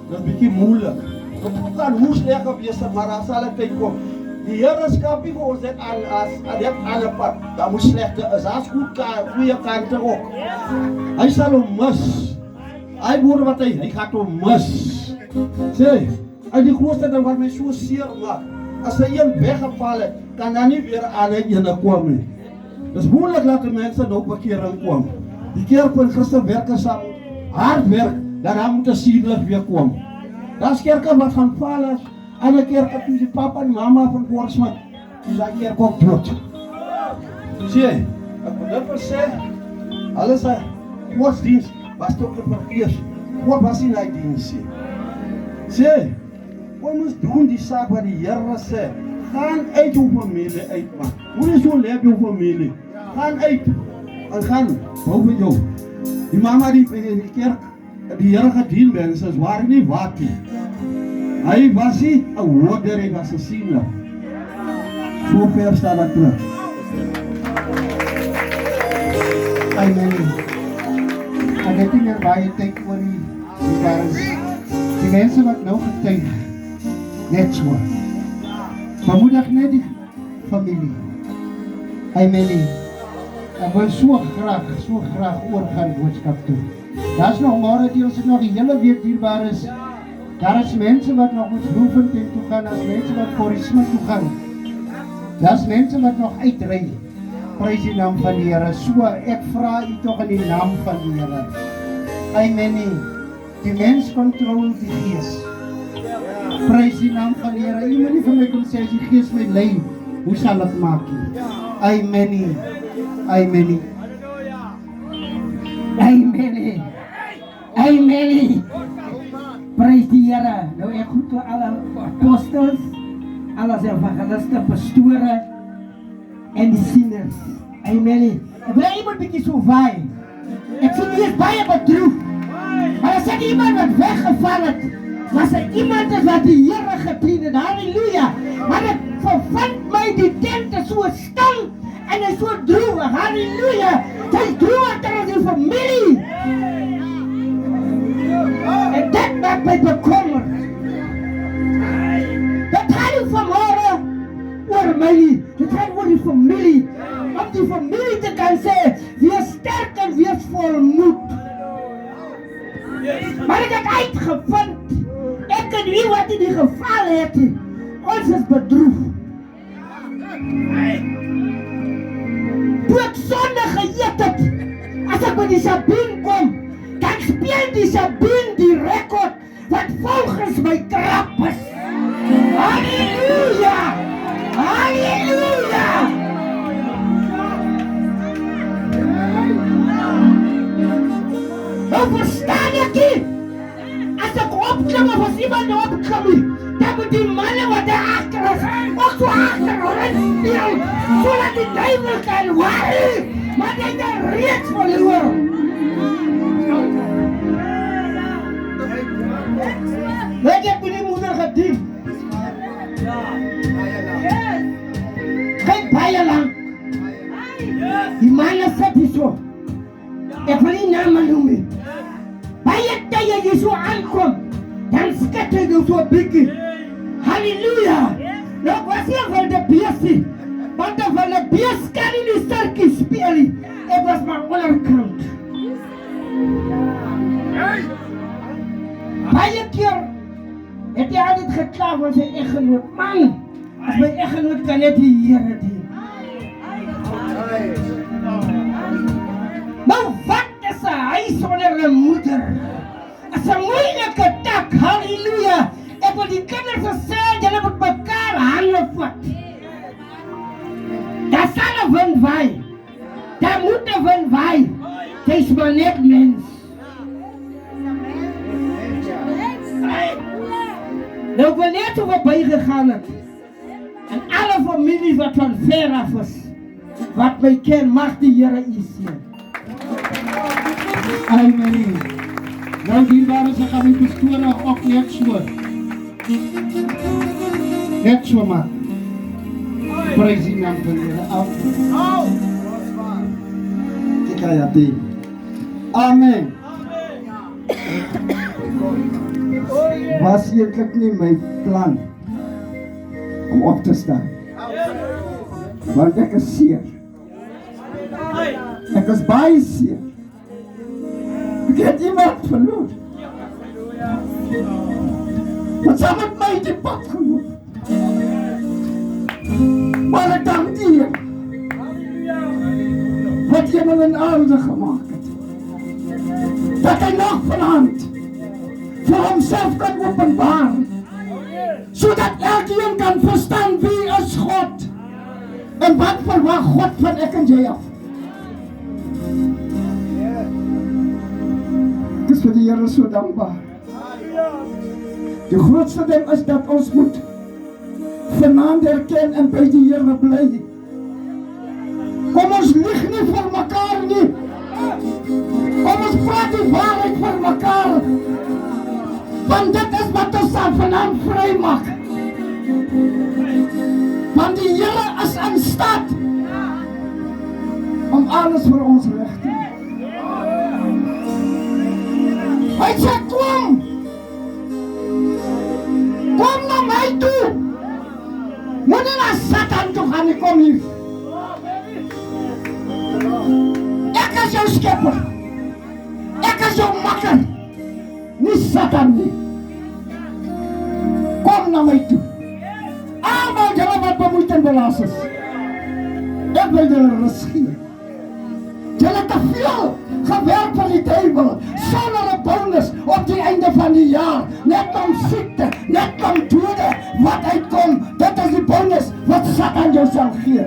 dat is bietjie moeilik. Dit kan hoe slegger wees, maar daar sal 'n tyd kom. Die Here skep nie vir ons dit as dit alle pad. Daar moet slegte is, daar's goeie kante ook. Hy sal hom mis. Hy woorde wat hy gaat hom mis. Sê, uit die grootste ding wat my so seer maak, as hy een weggeval het, kan daar nie weer aan hy ene kom nie. Dis moeilik dat die mense nou bekering kom. Die kerk van Christus werk saam hard werk, dat daar moet 'n sienlig weer kom. Daar's kerke wat gaan val as ander kerke toe die papa en mama van Korsman, die daai kerk ook dood. Sê, ek wil dit sê, alles hy godsdienst was toch te vergeefs. God was nie hy diens nie. Sê, ons moet doen die saak wat die Here sê. Gaan uit jou familie uit man. Moenie so leef jou familie. Gaan uit en gaan bou vir jou. Die mama die kerk, die Here gedien mense, is waar nie wat nie. Hy was nie 'n hoorder, hy was 'n siener. So ver staan dat terug. Amen. En ek dink baie tyd oor die mense wat nou getuig, net so. Vermoedig net die familie. Amen. Ek wil so graag oorgaan boodskap toe. Daar's nog môre die ons nog die hele week dierbaar is. Daar is mense wat nog moet Bloemfontein toe gaan, daar's mense wat Forisme toe gaan. Daar's mense wat nog uitry. Prys die naam van die Here. So ek vra u tog in die naam van die Here. Amen. Die mens kontroleer die gees. Prys die naam van die Here. U moet nie vir my kom sê as die gees my lei, hoe sal ek maak nie? Amen. Amen. Amen. Amen. Prys die Here. Nou ek groet alle apostels, alle evangeliste, pastore en die sieners. Amen. Ek wil iemand bietjie so vaai. Ek voel nie baie bedroef. Maar as ek iemand wat weggeval het, was er iemand wat die Here gedien het. Halleluja. Maar ek vervind my die tent is so stil en is so droewig. Halleluja. Sy is droewiger as die familie. En dit maak my bekommerd. Dit gaan nie vanmôre oor my nie. Dit gaan oor die familie. Om die familie te kan sê, wees sterk en wees vol moed. Maar ek het uitgevind, ek en wie wat in die geval het, ons is bedroef. Toe ek sonde geëet het, as ek by die Sabine kom, dan speel die Sabine die rekord wat volgens my krap is. Halleluja! Halleluja! Nou verstaan ek nie, as ek opklim of as iemand opklim, dan moet die manne wat daar achter is, ook so achter hulle speel, zodat die duivel kan worry, maar die het er reeds verloor. Weet ek met die moeder gedien? Geen baie lang. Die manne sit hier so. Ek wil nie name noem nie. Baie tye jy so aankom, dan skat hy nou so 'n bietjie. Halleluja! Nou ek was nie van die beest nie. Want van die beest kan nie die sterkie speel nie. Ek was maar onderkant. Baie keer het jy altyd gekla van sy eggenoot. Man, as my eggenoot kan net die Here dien. Nou wat is 'n huis sonder 'n moeder? Is 'n moeilike tak, halleluja. Ek wil die kinders sê, julle moet mekaar hande vat. Daar sal 'n wind waai. Daar moet 'n wind waai. Dis maar net mens. Nou ek wil net hoe bygegaan het. En alle families wat van ver af is, wat my ken, mag die Here u seën. Amen. Nou dienbare se gaan die pastore ook net so. Net so maar. Prys die naam van die Here. Kikaya die. Amen. Was eintlik nie my plan om op te staan. Want ek is seer. Ek is baie seer. Ek het iemand verloor. Wat saam met my die pad geloop. Maar ek dank die Heer. Wat hemel en aarde gemaakt het. Dat hy nog vanavond vir homself kan openbaar. Zodat elkeen kan verstaan wie is God. En wat verwag God van ek en jy af. Ek is vir die Here so dankbaar. Die grootste ding is dat ons moet vanaand erken en by die Here bly. Kom ons lieg nie vir mekaar nie. Kom ons praat die waarheid vir mekaar. Want dit is wat ons sal vanaand vry maak. Want die Here is in staat om alles vir ons reg te doen. Hy sê kom. Kom na my toe. Moenie na Satan toe gaan, kom hier. Ek is jou skepper. Ek is jou makker. Nie Satan nie. Kom na my toe. Almal julle wat bemoeid en belas is. Ek wil julle rus gee. Julle te veel gewerk van die duivel. Sonder 'n bonus op die einde van die jaar. Net om siekte, net om dode wat uitkom. Dit is die bonus wat Satan jou sal gee.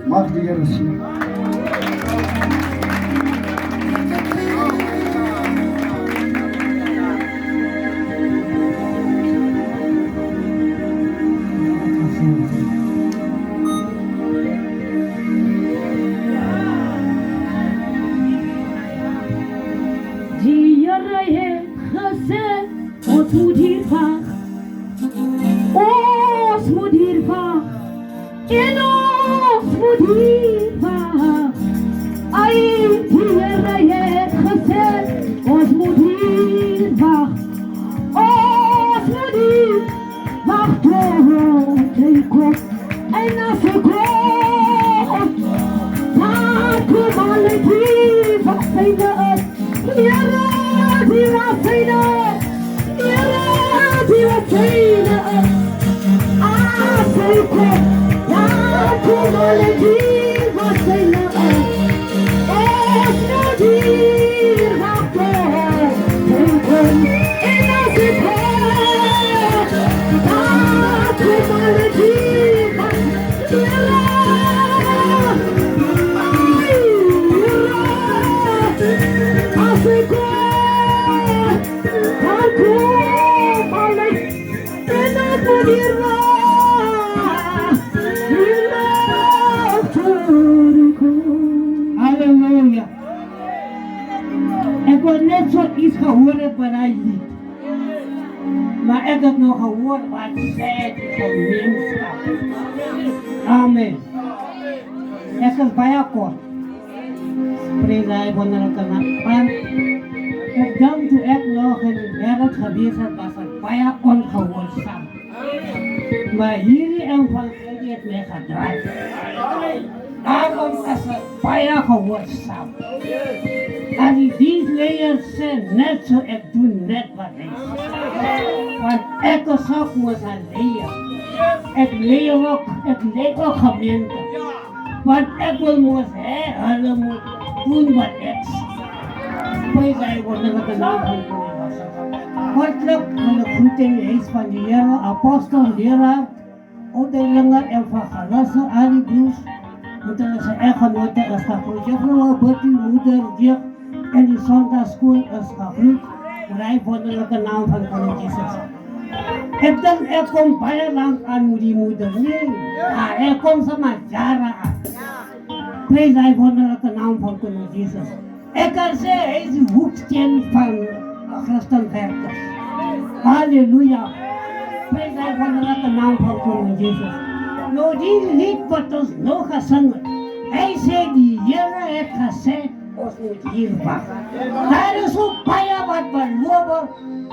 Mag die Here seën. Die Here het gesê, ons moet hier wag. Ons moet hier wag. En ons moet hier wag. Ai, die Here het gesê, ons moet hier wag. Ons moet hier wag tot hy kom. En as hy kom, dan kom alle die wat syne is. Here, die wat syne is. Here, die wat syne is. As hy kom, dan kom alle die wat syne is. Ons moet hier wag tot hy kom. En as hy kom, dan kom alle die wat syne is. Halleluja. Ek wil net so iets gehoor het van hy lied. Maar ek het nog gehoor wat sê die gemeenskap. Amen. Ek is baie kort. Prys hy wonderlike naam. Ek dank toe ek nog in die wêreld gewees het, was ek baie ongehoorsaam. Maar hierdie evangelie het my gedraai. Daarom is het baie gehoorsaam. En die dienstleier sê net so, ek doen net wat hy sê. Want ek is ook moes een leier. Ek leer ook gemeente. Want ek wil moes hê, hulle moet doen wat ek sê. Prijs hy wonderlijke naam van die Hartelijk wil ek groet in die huis van die Here, apostel, leraar, ouderlinge en evangeliste, al die broers, met hulle sy eggenote is gegroet. Juffrou Bertie, moeder, jeug en die sondagskool is gegroet, maar hy wonderlijke naam van Koning Jesus. Ek dink ek kom baie lang aan met die moeder, nee, ek kom sommer jare aan. Prijs hy wonderlijke naam van Koning Jesus. Ek kan sê, hy is die hoeksteen van Christenwerkers. Halleluja. Prijs hy wonderlijke naam van Koning Jesus. Nou die lied wat ons nou gesing het, hy sê die Here het gesê, ons moet hier wacht. Daar is ook baie wat beloof.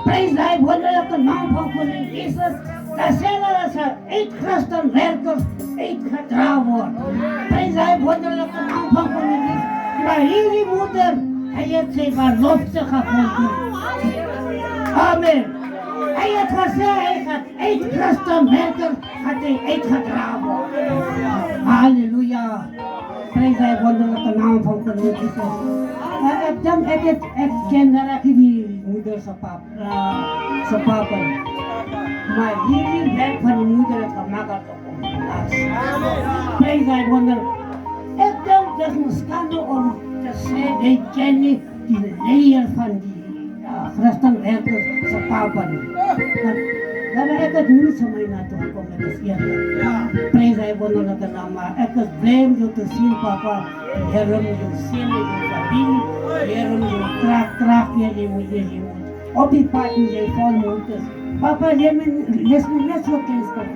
Prijs hy wonderlijke naam van Koning Jesus. Dat sê hulle as uit Christenwerkers uitgedra word. Prijs hy wonderlijke naam van Koning Jesus. Maar hierdie moeder, hy het sy belofte gevolg. Amen. Hy het gesê, hy gaat uit Christenwerkers, gaat hy uitgedra word. Halleluja. Prijs hy wonderlijke naam van Koning Jesus. Ek dink, ek ken dat ek die moeder se papa. Maar hierdie werk van die moeder het gemaakt op ons. Prijs hy wonderlijke. Ek dink, dit is een skande om te sê, die ken nie die leier van die Christenwerkers se papa nie. Maar ek het nie so my na toe gekom, ek is eerlijk. Prijs hy wonderlijke naam, maar ek is blij om jou te sien, papa. Die Here moet jou sien, jou familie. Die Here moet jou kraag gee, jy moet op die pad moet jy volmoed is. Papa, lees my net so kenskap.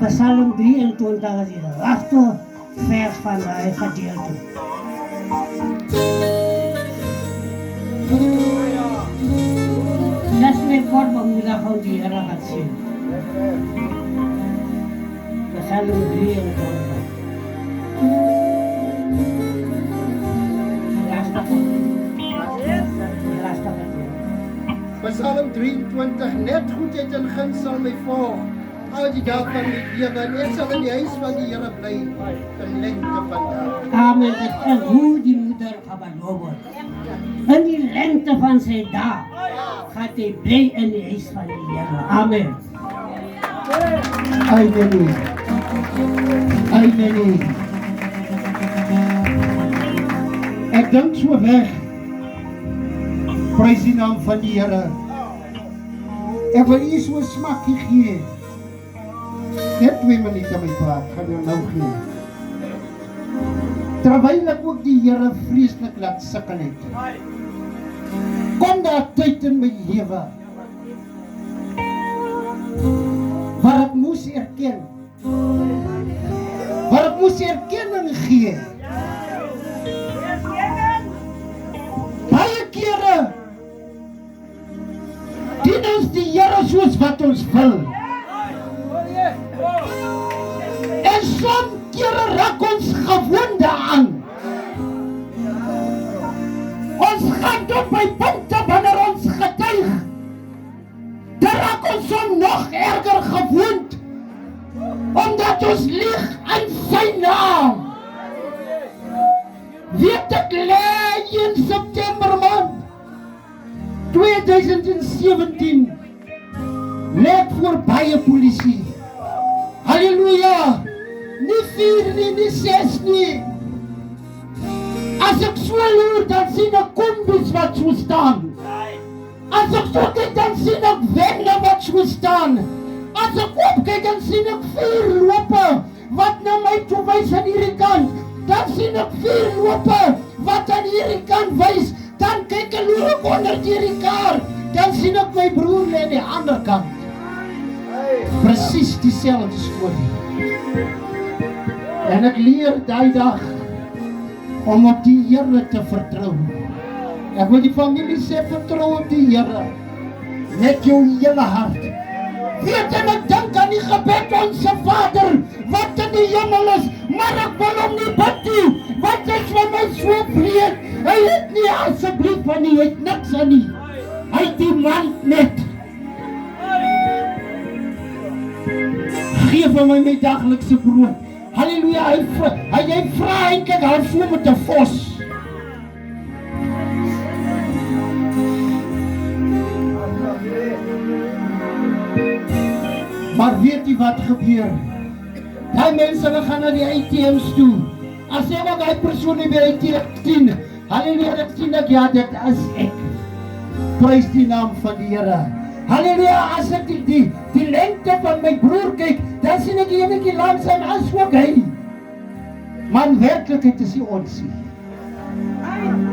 Psalm 23 is die laatste vers van die gedeelte. Laat my kort bemoedig om die Here gaat sien. Psalm 23. Psalm 23, net goedheid en guns sal my volg. Al die dag van my lewe en ek sal in die huis van die Here bly in lengte van dae. Amen. En hoe die moeder gaan beloof word. In die lengte van sy dae gaat hy bly in die huis van die Here. Amen. Amen. Amen. Ek dink so weg. Prys die naam van die Here. Ek wil u so 'n smakkie gee. Net 2 minute my pa, ek gaan jou nou gee. Terwyl ek ook die Here vreeslik laat sukkel het. Kom daar tyd in my lewe waar ek moes erken. Waar ek moes erkenning gee. Baie kere dien ons die Here soos wat ons wil. En soms kere raak ons gewoon daaraan. Ons gaan tot by punte wanneer ons getuig. Daar raak ons soms nog erger gewoond. Omdat ons lieg in sy naam. Weet ek lê in September maand 2017 net voor baie polisie. Halleluja! Nie 4 nie, nie 6 nie. As ek so loer, dan sien ek kombis wat so staan. As ek so kyk, dan sien ek wenne wat so staan. As ek opkyk, dan sien ek 4 lope wat na my toe wys aan hierdie kant. Dan sien ek 4 lope wat aan hierdie kant wys. Dan kyk ek loer ek onder hierdie kar. Dan sien ek my broer lê aan die ander kant. Presies dieselfde storie. En ek leer die dag om op die Here te vertrou. Ek wil die familie sê, vertrou op die Here. Met jou hele hart. Weet jy, ek dink aan die gebed Onse Vader wat in die hemel is, maar ek wil hom nie bid nie, want ek vir my so breed. Hy het nie asseblief van nie, hy het niks aan nie. Hy het die man net. Geef vir my daglikse brood. Halleluja, hy vra eintlik haar so met 'n vos. Maar weet jy wat gebeur? Die mense gaan na die ATM's toe. As jy wat die persoon nie by die ATM sien, halleluja, ek sien dat ja, dit is ek. Prys die naam van die Here. Halleluja, as ek die lengte van my broer kyk, dan sien ek enetjie langs hom as ook hy. Man, werklikheid is die ons nie.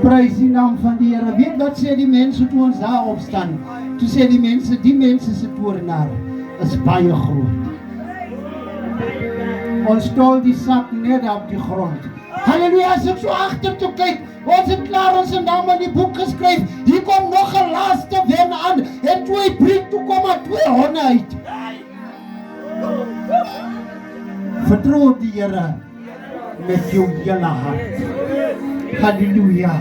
Prys die naam van die Here. Weet wat sê die mense toe ons daar opstaan? Toe sê die mense se toornaar is baie groot. Ons stol die sak net op die grond. Halleluja, as ek so agter toe kyk, ons het klaar ons naam in die boek geskryf. Hier kom nog 'n laaste wen aan. En toe hy breek, toe kom maar 2 honde uit. Vertrou op die Here met jou hele hart. Halleluja.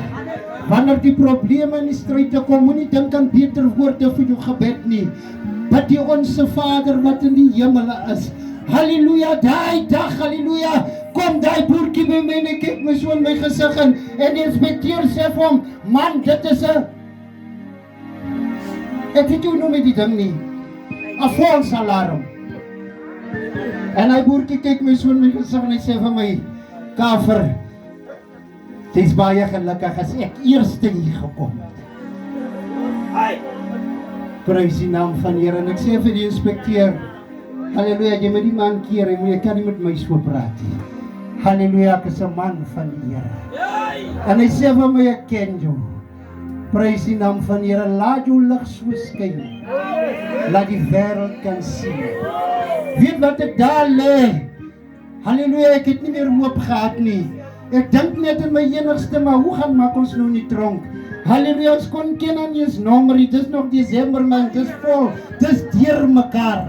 Wanneer die probleme in die stryd kom, moenie dink aan beter woorde vir jou gebed nie. Bid die Onse Vader wat in die hemele is. Halleluja, daai dag, halleluja, kom daai boertjie by my en ek kyk my so in my gesig en die inspekteur sê vir hom, man, dit is 'n, ek weet hoe noem die ding nie, 'n false alarm. En hy boertjie kyk my so in my gesig en hy sê vir my, Kaver, dit is baie gelukkig as ek eerste hier gekom het. Prys die naam van die Here. En ek sê vir die inspekteur, halleluja, jy moet die man keer, jy kan nie met my so praat nie. Halleluja, ek is 'n man van die Here. En hy sê vir my, ek ken jou. Prys die naam van die Here, laat jou lig so skyn. Laat die wêreld kan sien. Weet wat ek daar lê? Halleluja, ek het nie meer hoop gehad nie. Ek dink net in my enigste, maar hoe gaan maak ons nou nie tronk? Halleluja, ons kon ken aan jy nommer, dis nog Desember man, dis vol, dis deur mekaar.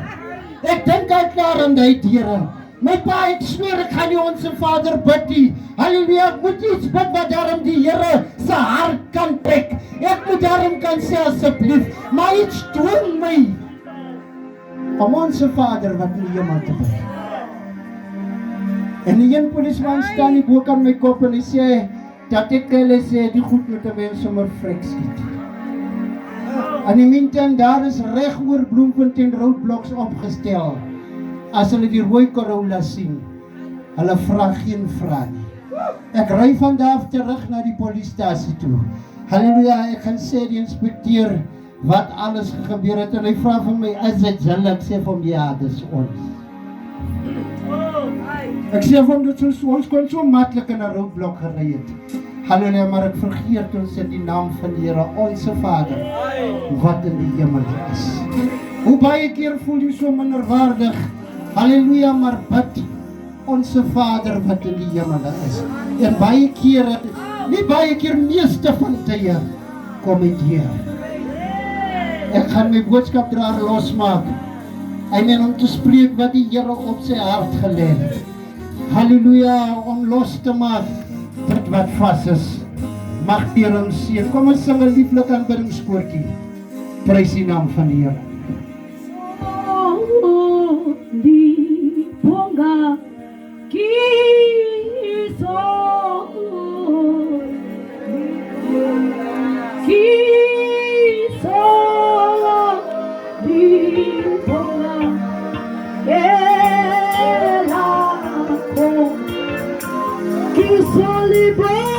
Ek dink al klaar aan die Here. My pa het sweer, ek gaan nie Onse Vader bid nie. Halleluja, ek moet iets bid wat daarom die Here se hart kan trek. Ek moet daarom kan sê asseblief, maar iets dwing my om Onse Vader wat in die hemel te bid. En die een polisman staan die boek aan my kop en hy sê, dat ek hulle sê, die goed met die mens sommer vrek skiet. En die meantime, daar is reg oor Bloemfontein roadblocks opgestel. As hulle die rooi Corolla sien, hulle vra geen vraag nie. Ek ry van daar af terug na die polisiestasie toe. Halleluja, ek gaan sê die inspekteur wat alles gebeur het en hy vra van my, is dit julle? Ek sê van ja, dis ons. Ek sê vir hom dat ons kon so maklik in 'n roadblok gery het. Halleluja, maar ek vergeet ons in die naam van die Here, Onse Vader, wat in die hemel is. Hoe baie keer voel jy so minderwaardig? Halleluja, maar bid Onse Vader wat in die hemel is. En baie kere, nie baie keer, meeste van tye, kom dit hier. Ek gaan my boodskapdraer losmaak. Hy meen om te spreek wat die Here op sy hart gelê het. Halleluja, om los te maak dit wat vas is. Mag die Here ons seën. Kom ons sing 'n lieflike aanbiddingskoortjie. Prys die naam van die Here. Di ponga kiso di ponga kiso libera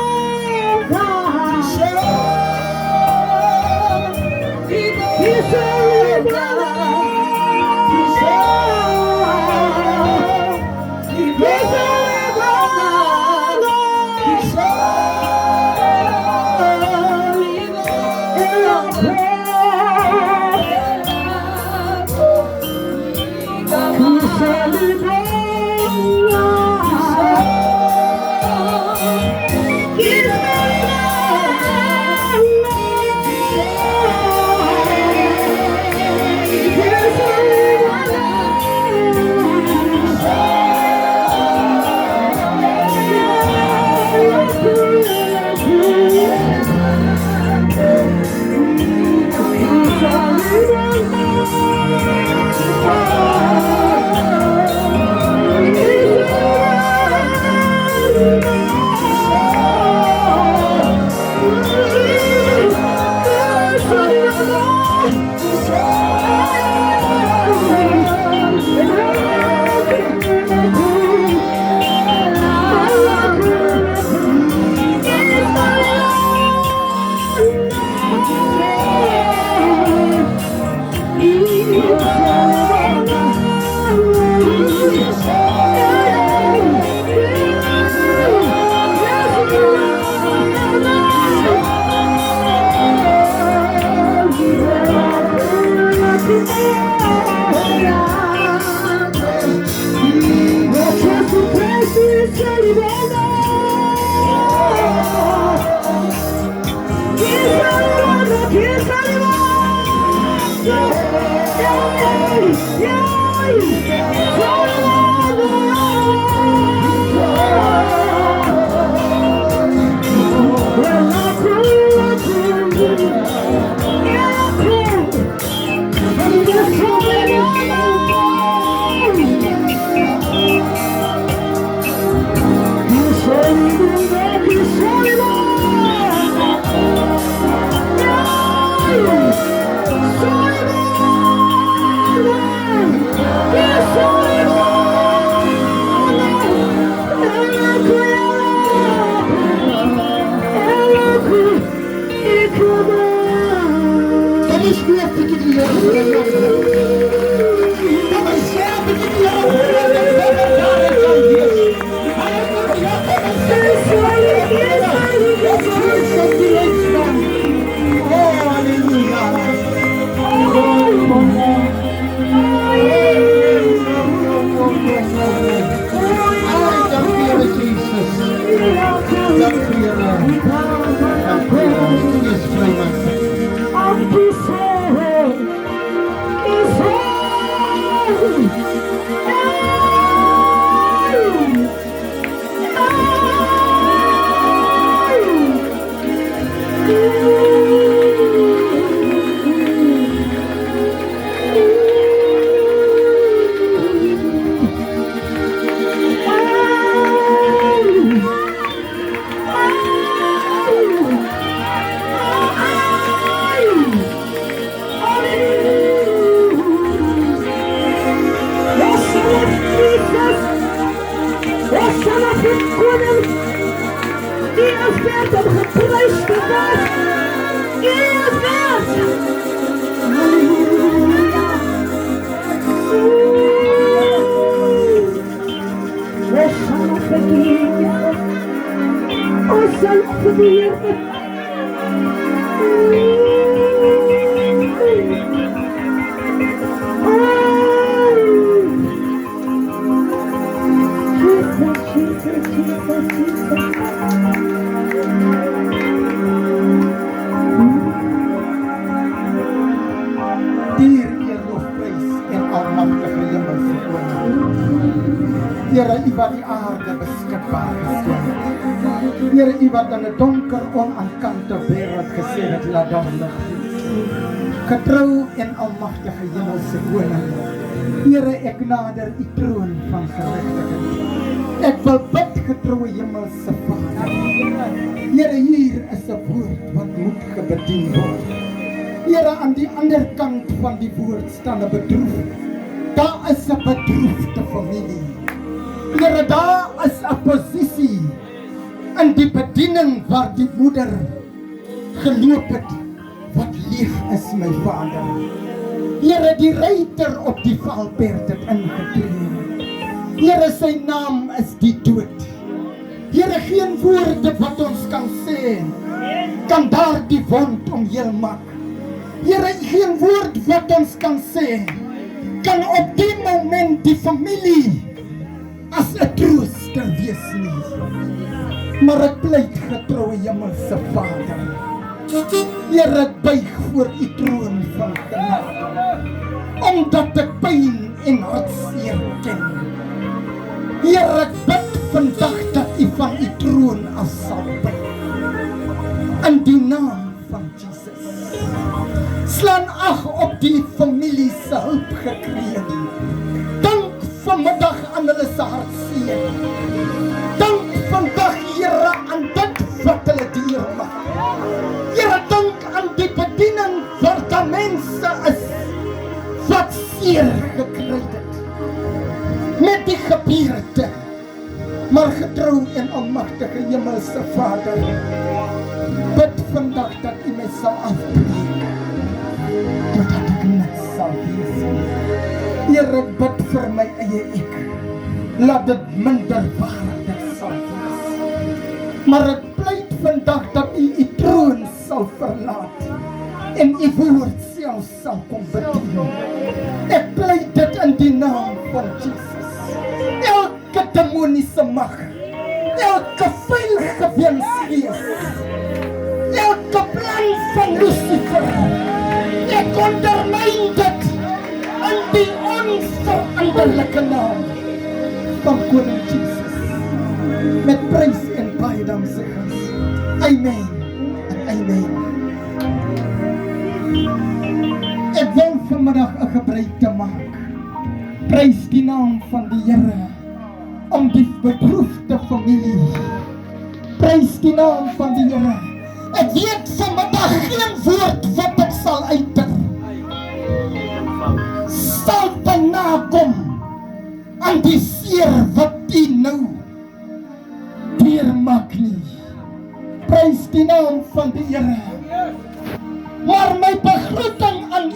Here U wat die aarde beskikbaar gestel het. Here U wat in 'n donker onaankantte wêreld gesê het laat daar lig wees. Getrou en almagtige hemelse koning. Here ek nader U troon van geregtigheid. Ek wil bid getroue hemelse Vader. Here hier is 'n woord wat moet gebedien word. Here aan die ander kant van die woord staan 'n bedroef. Daar is 'n bedroefde familie. Here, daar is 'n posisie in die bediening waar die moeder geloop het wat leeg is, my Vader. Here, die ruiter op die valperd het ingetree. Here, sy naam is die dood. Here, geen woorde wat ons kan sê kan daardie wond omheel maak. Here, geen woord wat ons kan sê kan op die moment die familie as 'n trooster wees nie. Maar ek pleit getroue hemelse Vader. Here, ek buig voor U troon van genade, omdat ek pyn en hartseer ken. Here, ek bid vandag dat U van U troon af sal buig. In die naam van Jesus. Slaan ag op die familie se hulp gekreë. Dank vanmiddag aan hulle se hartseer. Dank vandag, Here, aan dit wat hulle deurmaak. Here, dank aan die bediening waar daar mense is wat seer gekry het met die gebeurte. Maar getrou en almagtige hemelse Vader, bid vandag dat U my sal afbreek, totdat ek net sal wees Here, ek bid vir my eie ek. Laat dit minderwaardig sal wees. Maar ek pleit vandag dat u troon sal verlaat en u woord self sal kom bedien. Ek pleit dit in die naam van Jesus. Elke demoniese mag, elke veilige weensgees, elke plan van Lucifer, ek ondermyn dit in die onveranderlike naam van Koning Jesus. Met prys en baie dankseggings. Amen en amen. Ek wil vanmiddag 'n gebruik te maak. Prys die naam van die Here om die beproefde familie. Prys die naam van die Here. Ek weet vanmiddag geen woord wat ek sal uiter sal te nakom aan die seer wat die nou deurmaak nie. Prys die naam van die Here. Maar my